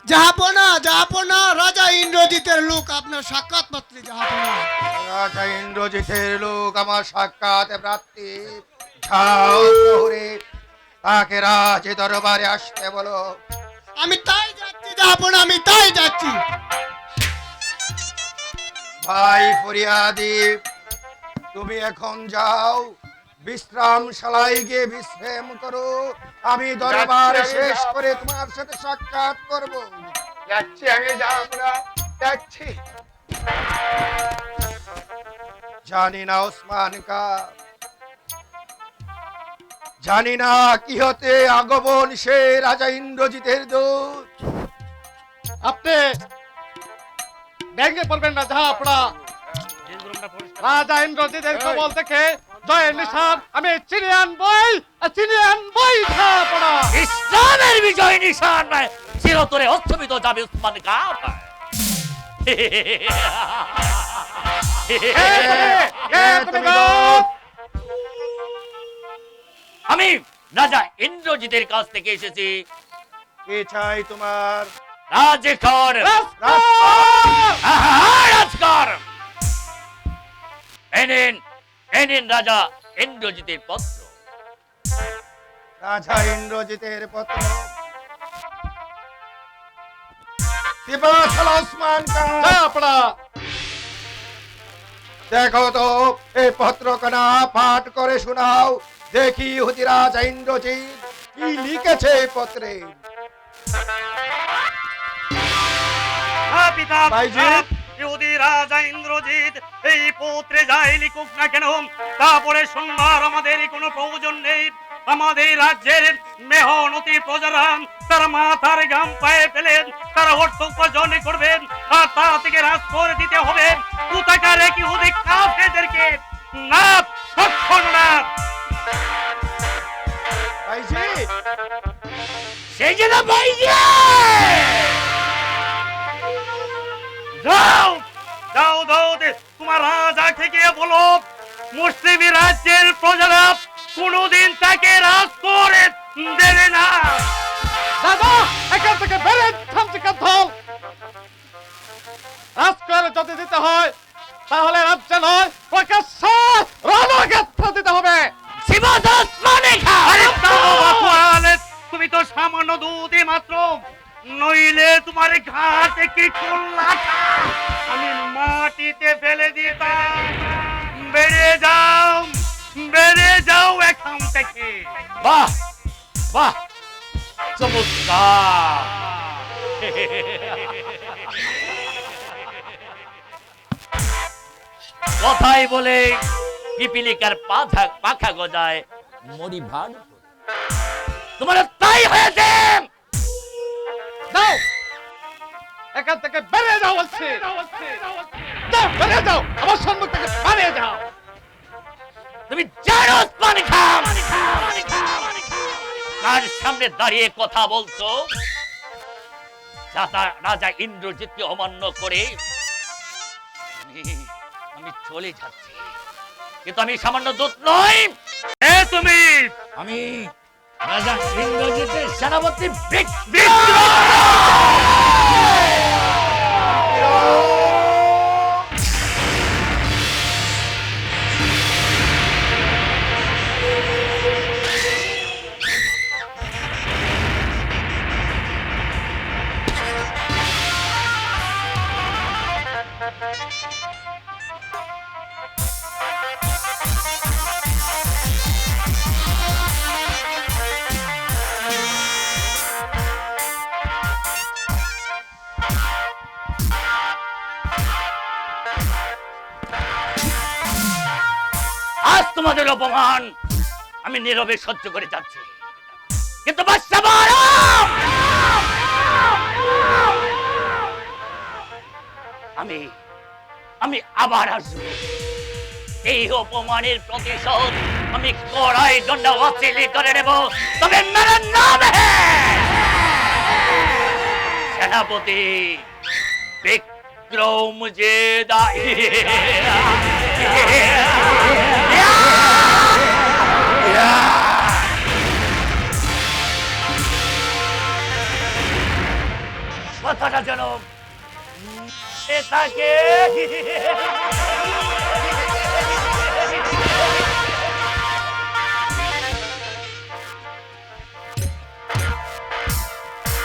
জাহাপনা, জাহাপনা, রাজা ইন্দ্রজিতের লোক আপনার সাক্ষাৎ পাত্রী। জাহাপনা, রাজা ইন্দ্রজিতের লোক আমার সাক্ষাৎ প্রার্থী। যাও শহরে তাকে রাজ দরবারে আসতে বলো। আমি তাই যাচ্ছি জাহাপনা, আমি তাই যাচ্ছি। ভাই ফরিয়াদি, তুমি এখন যাও বিশ্রামশালায় গিয়ে বিশ্রাম করো। আমি দরবার শেষ করে তোমার সাথে সাক্ষাৎ করব। যাচ্ছি, আমি আমরা যাচ্ছি। জানি না ওসমান কা, জানি না কি হতে আগমন সে রাজা ইন্দ্রজিতের দূত। আপনি ভেঙে পড়বেন না। যা আপনারা, রাজা ইন্দ্রজিতের কবল থেকে জয়ের নিশান আমি চিনিয়ে আনবই, চিনিয়ে আনবই। যা আপনারা, ইসলামের বিজয় নিশান চিরতরে অস্তমিত যাবে ওসমান কা। তুমি দূত। আমি রাজা ইন্দ্রজিতের কাছ থেকে এসেছি কে চাই তোমার? রাজকর। রাজকর, এনেন রাজা ইন্দ্রজিতের পত্র। রাজা ইন্দ্রজিতের পত্র। সিপাহ সালাহ ওসমান খান, চাপড়া দেখো তো এই পত্রখানা পাঠ করে শোনাও দেখি ইহুদি রাজা ইন্দ্রজিৎ কি লিখেছে এই পত্রে। পিতা ভাইজি। ইহুদি রাজা ইন্দ্রজিৎ এই পত্রে যাই লিখুক না কেন, তারপরে শুনবার আমাদের কোনো প্রয়োজন নেই। আমাদের রাজ্যের মেহনতি প্রজারা তারা মাথার ঘাম পায়ে ফেলেন, তারা অর্থ উপার্জন করবেন, আর তা থেকে হ্রাস করে দিতে হবে কোথাকার এক ইহুদি কাফেরদেরকে। না, কখনো না। ভাইজি, সেই যে না ভাইজি। যাও যাও যাও, তোমার রাজাকে গিয়ে বলো মুসলিম রাজ্যের প্রজারা কোনোদিন তাকে রাজ করে দেবে না। দাদা এখান থেকে বেড়ে থামচিকা ধল। রাজকর যদি দিতে হয় তাহলে রাজ্য নয় প্রকাশ্যে রণক্ষেত্র দিতে হবে। আরে দাও বাপুয়ালে, তুমি তো সামান্য দুধই মাত্র, নইলে তোমার ঘাট কি করলাটা আমি মাটিতে ফেলে দিতাম। বেড়ে যাও এখান থেকে। বাহ বাহ, চমৎকার। কথাই বলে পিপিলিকার পাখা গজায় মরি ভার। তোমার তাই হয়েছে। দাও এখান থেকে বেরিয়ে যাও বলছি। দাও বেরিয়ে যাও, আমার সম্মুখ থেকে বেরিয়ে যাও। তুমি জানো ওসমান খান কার সামনে দাঁড়িয়ে কথা বলছো? রাজা ইন্দ্রজিৎকে অমান্য করে আমি চলে যাচ্ছি, কিন্তু আমি সামান্য দূত নই। তুমি আমি রাজা ইন্দ্রজিতের সেনাপতি আজ তোমাদের অপমান আমি নীরবে সহ্য করে যাচ্ছি, কিন্তু বাদশা বাহরাম, আমি আবার আসবো। এই অপমানের প্রতিশোধ আমি কড়াই দণ্ড ওয়াসিলি করে নেব। তবে মেরা নাম সেনাপতি বিক্রমজেদা। কথাটা যেন থাকে।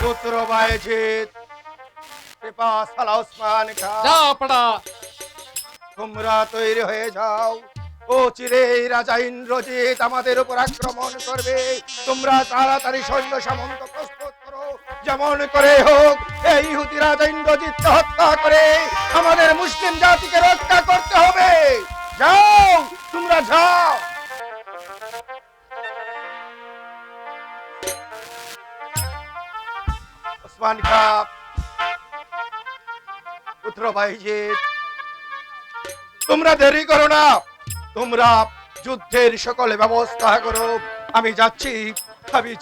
পুত্র বায়েজিৎ, সিপাহ সালাহ ওসমান খান, চাপড়া তোমরা তৈরি হয়ে যাও। ও চিরে রাজা ইন্দ্রজিৎ আমাদের উপর আক্রমণ করবে। তোমরা তাড়াতাড়ি সৈন্য সামন্ত প্রস্তুত করো। যেমন করে হোক এই ইহুদি রাজা ইন্দ্রজিৎকে হত্যা করে আমাদের মুসলিম জাতিকে রক্ষা করতে হবে। যাও, তোমরা যাও। ওসমান খান, পুত্র বায়েজিৎ, তোমরা দেরি করো না, তোমরা যুদ্ধের সকল ব্যবস্থা করো। আমি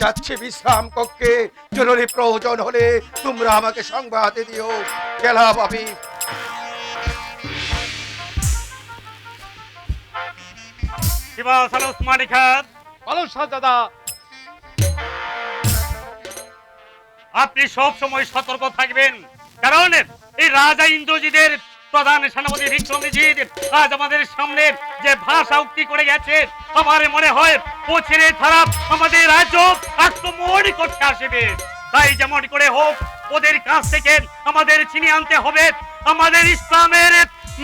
যাচ্ছি বিশ্রাম কক্ষে। জরুরি প্রয়োজন হলে তোমরা আমাকে সংবাদ দিও। গেলাম আমি। সিপাহ সালাহ ওসমান খান, বলো শাহজাদা। আপনি সব সময় সতর্ক থাকবেন, কারণ এই রাজা ইন্দ্রজিতের প্রধান সেনাপতি বিক্রমজিৎ আজ আমাদের সামনে যে ভাষা উক্তি করে গেছে, আমার মনে হয় ও ছেড়ে খারাপ আমাদের রাজ্য আক্রমণ করতে আসবে। তাই যেমন করে হোক ওদের কাছ থেকে আমাদের ছিনিয়ে আনতে হবে আমাদের ইসলামের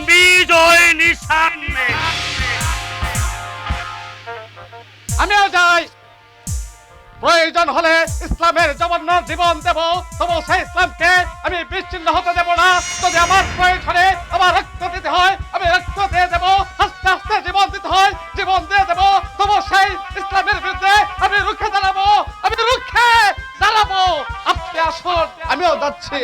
বিজয় নিশান। আমিও যাই, প্রয়োজন হলে ইসলামের জবন্ন জীবন দেব, তবু সেই ইসলামকে আমি বিচ্ছিন্ন হতে দেব না। যদি আমার প্রয়োজনে আমার রক্ত দিতে হয় আমি রক্ত দিয়ে দেব, আস্তে আস্তে জীবন দিতে হয় জীবন দিয়ে দেব, তবু সেই ইসলামের বিরুদ্ধে আমি রুখে দাঁড়াবো, আমি রুখে দাঁড়াবো। আপনি আসুন, আমিও যাচ্ছি।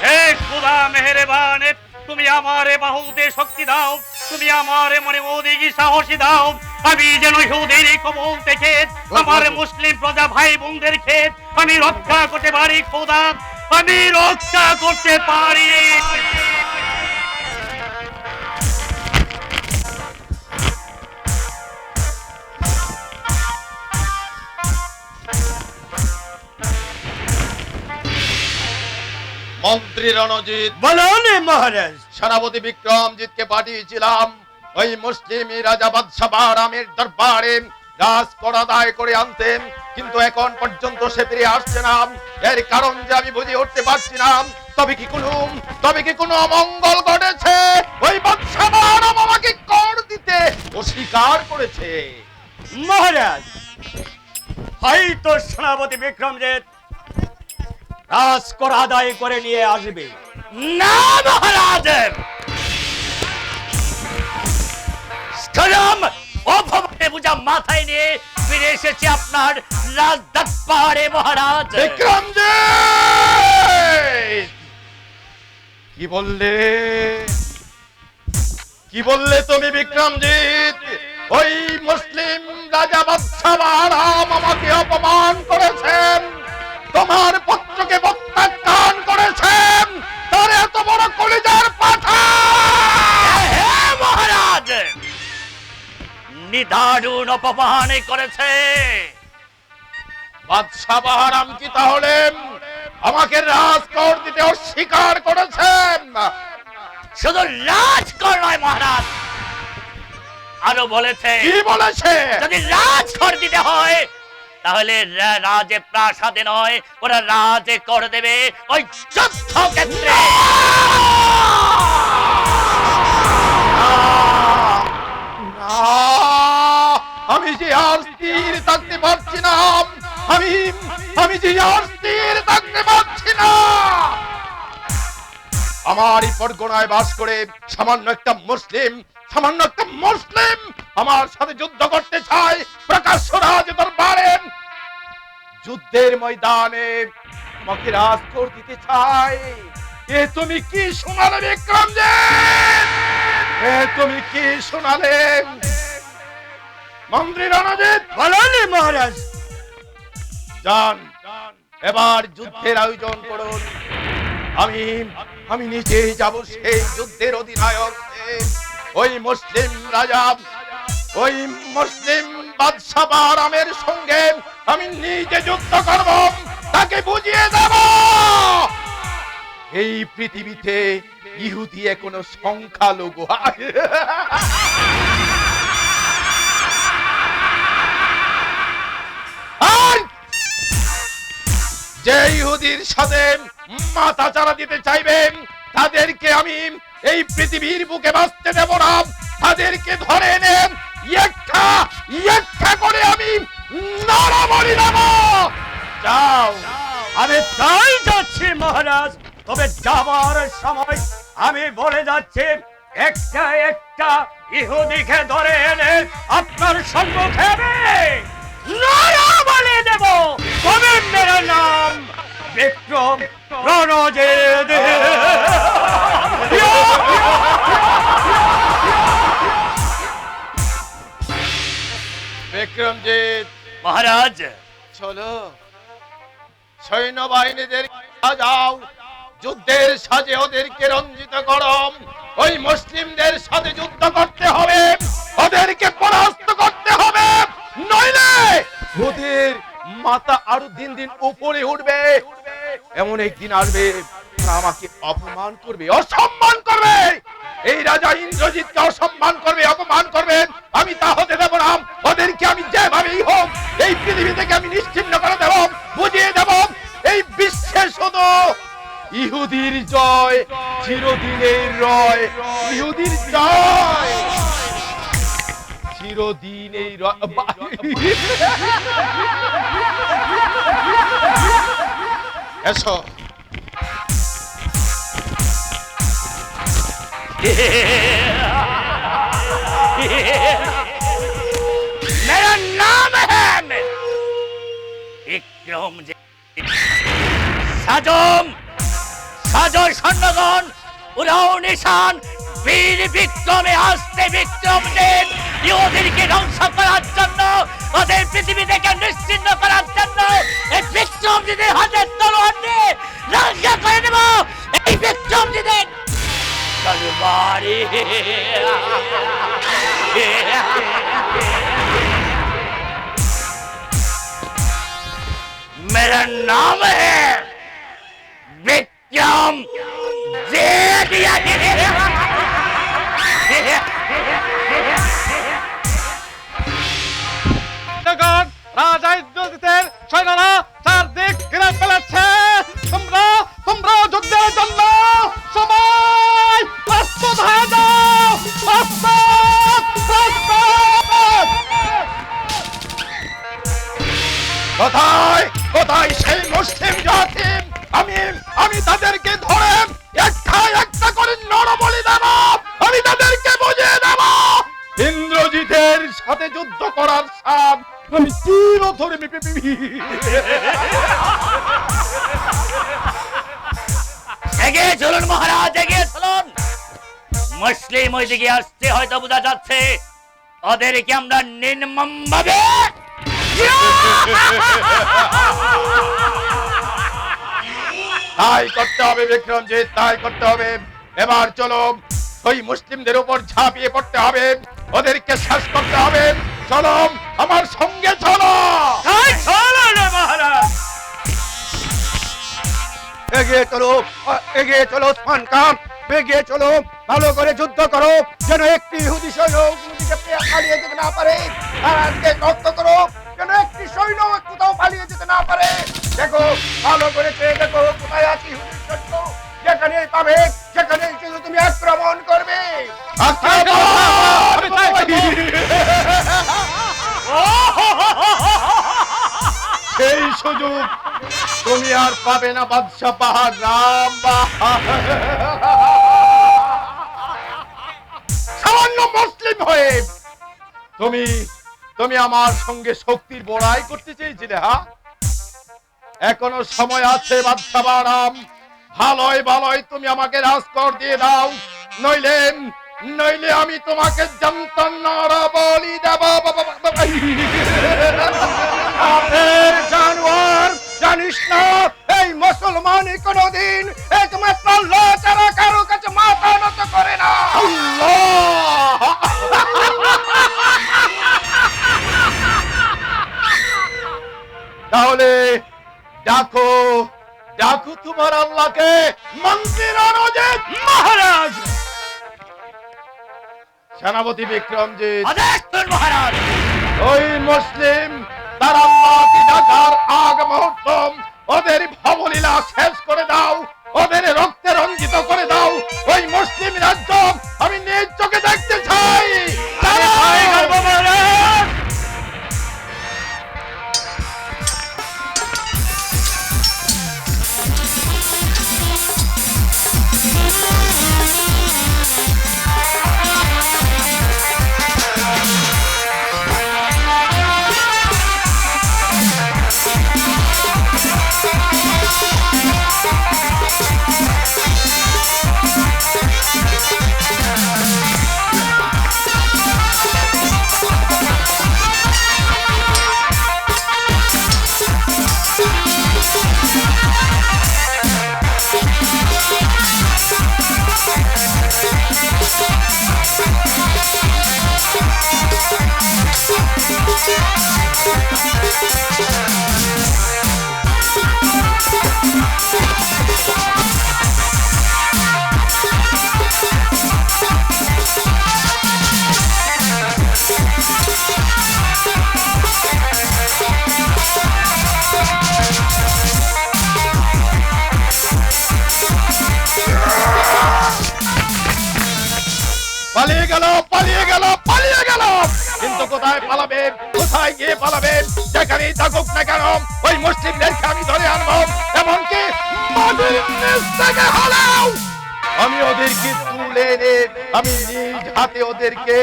হে খোদা মেহেরবান, তুমি আমারে বাহুতে শক্তি দাও, তুমি আমারে মনে ওদিকে সাহসী দাও, আমি যেন ইহুদের কবল থেকে আমার মুসলিম প্রজা ভাই বোনদেরকে আমি রক্ষা করতে পারি। খোদা, আমি রক্ষা করতে পারি। মন্ত্রী রণজিৎ, বলুন মহারাজ। সেনাপতি বিক্রমজিৎকে পাঠিয়েছিলাম ওই মুসলিম রাজা বাদশাহ বাহরামের দরবারে রাজ কর আদায় করে আনতেন, কিন্তু এখন পর্যন্ত সে ফিরে আসছে না। এর কারণ যে আমি বুঝে উঠতে পারছি না। তবে কি কোনো অমঙ্গল ঘটেছে? ওই বাদশাহ বাহরাম আমাকে কর দিতে অস্বীকার করেছে। মহারাজ, হয়তো সেনাপতি বিক্রমজিৎ রাজকর আদায় করে নিয়ে আসবে। না মহারাজ, স্বয়ং অভবনে বুঝা মাথায় নিয়ে ফিরে এসেছে আপনার রাজদাত পাহাড়ে মহারাজ। বিক্রমজিৎ, কি বললে তুমি বিক্রমজিৎ? ওই মুসলিম রাজা বাদশাহ বাহরাম আমাকে অপমান করেছেন, তোমার পুত্রকে প্রত্যাখ্যান করেছেন, তার এত বড় কলিজার পাঠা। হ্যাঁ মহারাজ, নিদারুণ অপমান করেছে। বাদশাহ বাহরাম কি তাহলে আমাকে রাজকর দিতে অস্বীকার করেছেন? শুধু রাজকর নয় মহারাজ, আরো বলেছে। কি বলেছে? যদি রাজকর দিতে হয় তাহলে রাজে প্রাসাদে নয়, ওরা রাজে কর দেবে ওই যুদ্ধক্ষেত্রে। আমি যে আর স্থির থাকতে পারছি না, আমি যে আর স্থির থাকতে পারছি না। আমার এই পরগনায় বাস করে সামান্য একটা মুসলিম আমার সাথে যুদ্ধ করতে চায় প্রকাশ্য রাজ দরবারে, যুদ্ধের ময়দানে আমাকে রাজকর দিতে চায়। এ তুমি কি শোনালে বিক্রমজিৎ? এ তুমি কি শোনালে? মন্ত্রী রণজিৎ, বলুন মহারাজ। যান, এবার যুদ্ধের আয়োজন করুন। আমি নিজেই যাব সেই যুদ্ধের অধিনায়ক। ওই মুসলিম রাজা, ওই মুসলিম বাদশাহ বাহরামের সঙ্গে আমি নিজে যুদ্ধ করব, তাকে বুঝিয়ে দেব এই পৃথিবীতে ইহুদি কোনো সংখ্যালঘু। যে ইহুদির সাথে মাথা চারা দিতে চাইবেন তাদেরকে আমি এই পৃথিবীর বুকে বাঁচতে দেব না। তাদেরকে ধরে এনে একটা করে আমি নরবলি দেব। যাও। আমি তাই যাচ্ছি মহারাজ, তবে যাবার সময় আমি বলে যাচ্ছি একটা ইহুদিকে ধরে এনে আপনার সম্মুখে আমি নরবলি দেব। তবে মেরা নাম বিক্রম রণজিৎ। বিক্রমজিৎ, মহারাজ, চলো সৈন্যবাহিনীদের সাজাও, যুদ্ধের সাজে ওদেরকে রঞ্জিত করো। ওই মুসলিমদের সাথে যুদ্ধ করতে হবে, ওদেরকে পরাস্ত করতে হবে, নইলে ওদের মাথা আরো দিন দিন উপরে উঠবে। এমন একদিন আসবে তারা আমাকে অপমান করবে, অসম্মান করবে। এই রাজা ইন্দ্রজিৎকে অসম্মান করবে, অপমান করবে। আমি তা হতে দেব না। ওদেরকে আমি যেভাবেই হোক এই পৃথিবী থেকে আমি নিশ্চিহ্ন করে দেব, বুঝিয়ে দেব এই বিশ্বে শুধু ইহুদির জয়, চিরদিনের রয়। ইহুদির জয়, চিরদিনের রয়। এসো। मेरा नाम है विक्रमजीत। সাজম সাজো সৈন্যগণ, উড়াও নিশান। বীর বিক্রমে আসতে বিক্রমজিৎ ইহুদিকে ধ্বংস করার জন্য, ওদের পৃথিবী থেকে নিশ্চিহ্ন করার জন্য এই বিক্রমজিতের হাতে তলোয়ার দিয়ে রক্ষা করে দেব। এই বিক্রমজিতের তলোয়ারে मेरा नाम है विक्रम দেখুন, রাজা ইন্দ্রজিতের সৈন্যরা চারদিক ঘিরে ফেলেছে। তোমরা যুদ্ধের জন্য সবাই প্রস্তুত হয়ে যাও। প্রস্তুত। কোথায় কোথায় সেই মুসলিম জাতি? আমি তাদেরকে ধরে একটা করে নরবলি দেব। আমি তাদেরকে বুঝিয়ে দেব ইন্দ্রজিতের সাথে যুদ্ধ করার স্বাদ আমি চিরতরে এগিয়ে চলুন মহারাজ, এগিয়ে চলুন। মুসলিম ওইদিকে আসছে, হয়তো বোঝা যাচ্ছে ওদেরকে আমরা নির্মম ভাবে তাই করতে হবে বিক্রমজিৎ, তাই করতে হবে। এবার চলো ওই মুসলিমদের উপর ঝাঁপিয়ে পড়তে হবে, ওদেরকে শেষ করতে হবে। চলো আমার সঙ্গে চলো। মহারাজ। এগিয়ে চলো ওসমান খান, এগিয়ে চলো। ভালো করে যুদ্ধ করো, যেন একটি ইহুদি সৈন্য ইহুদিকে পালিয়ে যেতে না পারে। আর আজকে রক্ত করো, যেন একটি সৈন্য কোথাও পালিয়ে যেতে না পারে। দেখো, ভালো করে চেয়ে দেখো কোথায় আছে ইহুদি সৈন্য। যেখানে পাবে সেখানে শুধু তুমি আক্রমণ করবে। সেই সুযোগ তুমি আর পাবে না বাদশাহ বাহারাম। সামান্য মুসলিম হয়ে তুমি আমার সঙ্গে শক্তির বড়াই করতে চেয়েছিলে? হ্যাঁ, এখনো সময় আছে বাদশাহ বাহারাম। ভালোই তুমি আমাকে রাজকর দিয়ে দাও, নইলে আমি তোমাকে যন্ত্রণার বলি দেব। জানোয়ার, জানিস না এই মুসলমানই কোনদিন একমাত্র আল্লাহ ছাড়া কারো কাছে মাথা নত করে না। তাহলে ডাকো তোমার আল্লাহকে। মন্ত্রীর অনুজিত মহারাজ, সেনাপতি বিক্রমজিৎ, আদেশ করুন মহারাজ। ওই মুসলিম তার আল্লাহকে ডাকার আগ মুহূর্ত ওদের ভবলীলা শেষ করে দাও, ওদের রক্তে রঞ্জিত করে দাও। ওই মুসলিম রাজ্য আমি নিজ চোখে দেখতে চাই। পালিয়ে গেল পালিয়ে গেল পালিয়ে গেল, কিন্তু কোথায় পালাবে, কোথায় গিয়ে পালাবে? যেখানেই থাকুক না কেন ওই মুসলিমদেরকে আমি ধরে আনবো, এমনকি মাটির নিচ থেকে হলেও আমি ওদেরকে তুলে এনে আমি নিজ হাতে ওদেরকে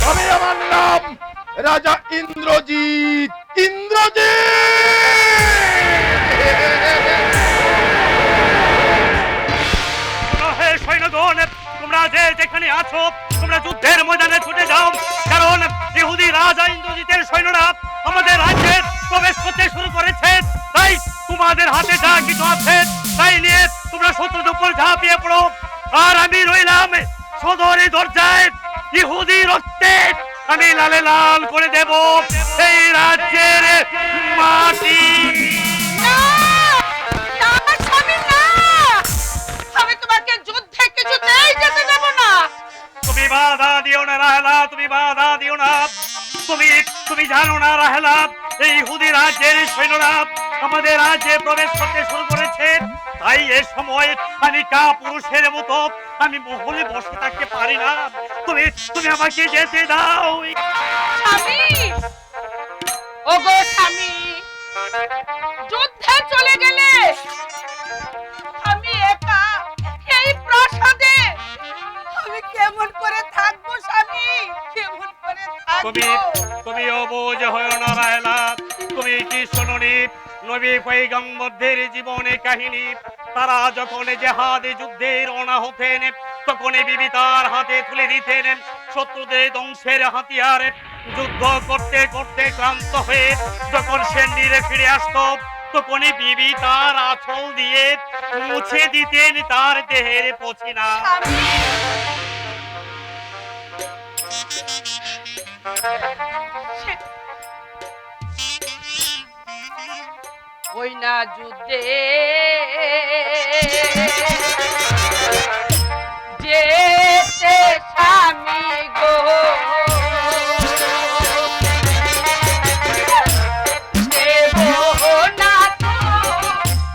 তবে আমার নাম রাজা ইন্দ্রজিৎ। হে সৈন্যগণ, তোমরা যে যেখানে আছো তোমরা যুদ্ধের ময়দানে ছুটে যাও, কারণ ইহুদি রাজা ইন্দ্রজিতের সৈন্যরা আমাদের রাজ্যে প্রবেশ করতে শুরু করেছে। তাই তোমাদের হাতে যা কিছু আছে তাই নিয়ে তোমরা শত্রুদের উপর ঝাঁপিয়ে পড়ো, আর আমি রইলাম সদরে দরজায়। ইহুদি রক্তে আমি লালে লাল করে দেব এই রাজ্যের মাটি। আমি তোমাকে যুদ্ধে কিছুতেই যেতে দেব না। তুমি বাধা দিও না রাহেলা, তুমি বাধা দিও না। তুমি জানো না রাহেলা, এই ইহুদি রাজ্যের সৈন্যরা আমাদের রাজ্যে প্রবেশ করতে শুরু করেছে। তাই এ সময় আমি কা পুরুষের মতো আমি মহলে বসে থাকতে পারি না। তুমি আমাকে যেতে দাও। স্বামী, ওগো স্বামী, যুদ্ধে চলে গেলে আমি একা এই প্রাসাদে আমি কেমন করে থাকবো স্বামী, কেমন করে থাকবো? তুমি অবুঝ হয়েও না রাহেলা। তুমি কি শোনোনি নবী পয়গম্বরদের জীবনের কাহিনী? তারা যখন জেহাদে যুদ্ধে রওনা হতেন তখন বিবি তার হাতে তুলে দিতেন শত্রুদের ধ্বংসের হাতিয়ার। যুদ্ধ করতে করতে ক্লান্ত হয়ে যখন সেন্ডিরে ফিরে আসতো তখন বিবি তার আঁচল দিয়ে মুছে দিতেন তার দেহের পছিনা। ওই না যুদ্ধে যেতে স্বামী গো, দেব না তো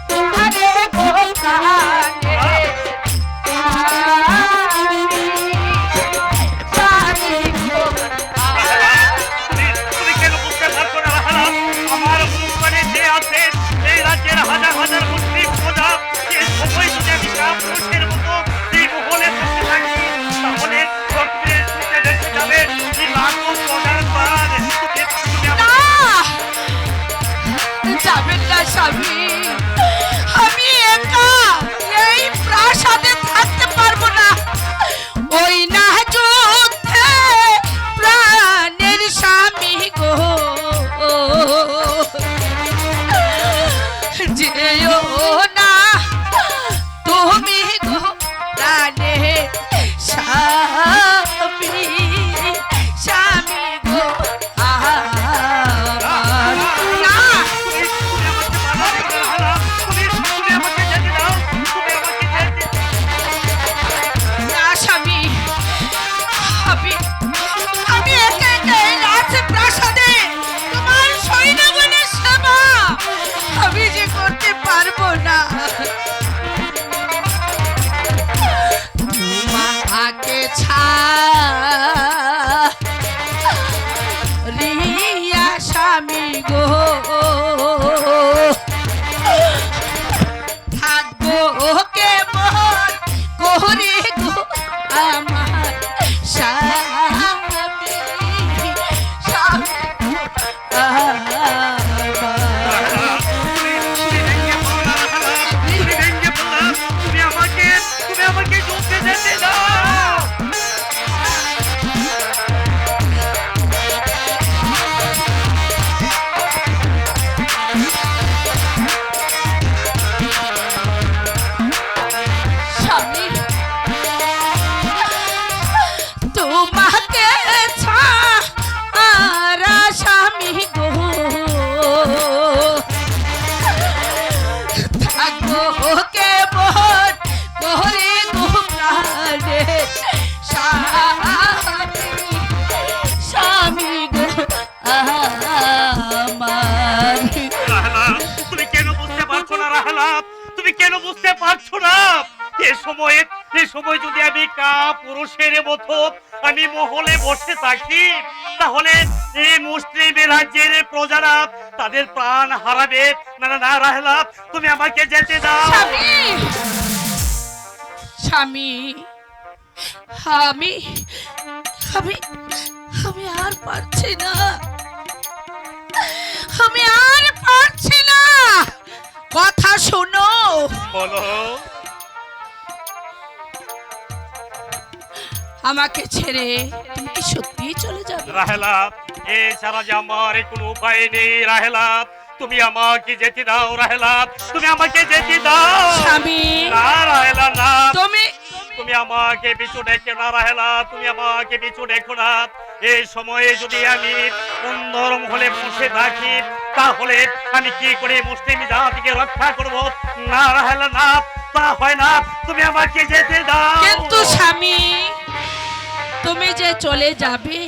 তোমারে গোখানে স্বামী গো। তুমি কেন বুঝতে পারছো না রাহালা? আমার মুখপানে যে আছে এই রাজ্যের হাজার হাজার মুসলিম প্রজা, যে সবাই যদি আমি কাপুরুষের মতো এই মহলে বসে থাকি তাহলে রক্তের ছুটে বেঁচে যাবে এই লাখো প্রজার প্রাণ। যাবেন না স্বামী, আমি একা এই প্রাসাদে থাকতে পারবো না। ওই না যুদ্ধে প্রাণের স্বামী গো, যেও না তুমি গো প্রাণের স্বামী, স্বামী গো আমার। না না স্বামী, আমি একা একা এই রাজপ্রাসাদে তোমার সৈন্যগণের সেবা আমি যে করতে পারবো না। তোমাকে ছাড়িয়া স্বামী গো থাকবো কেমন করে গো আমার স্বামী, স্বামী তুমি আমাকে যুদ্ধে যেতে দাও। স্বামী স্বামী গো আমার। রাহেলা, তুমি কেন বুঝতে পারছো না রাহেলা? তুমি কেন বুঝতে পারছো না? এই সময় যদি আমি পুরুষের মতো আমি মহলে বসে থাকি, তাহলে এই মুসলিম রাজ্যের প্রজারা তাদের প্রাণ হারাবে। না না না রাহেলা, তুমি আমাকে যেতে দাও। স্বামী, স্বামী, আমি আমি আমি আর পারছি না, আমি আর পারছি না। কথা শোনো। বলো। আমাকে ছেড়ে তুমি কি সত্যি চলে যাবে? রাহেলা, এছাড়া যে আমার কোনো উপায় নেই রাহেলা, তুমি আমাকে যেতে দাও রাহেলা, তুমি আমাকে যেতে দাও। স্বামী, না রাহেলা না, তুমি তুমি আমাকে পিছু ডেকো না রাহেলা, তুমি আমাকে পিছু ডেকো না। এই সময়ে যদি আমি সুন্দর মহলে বসে থাকি, তাহলে আমি কি করে মুসলিম জাতিকে রক্ষা করব? না রাহেলা না, তা হয় না, তুমি আমাকে যেতে দাও। কিন্তু স্বামী, তুমি যে চলে যাবে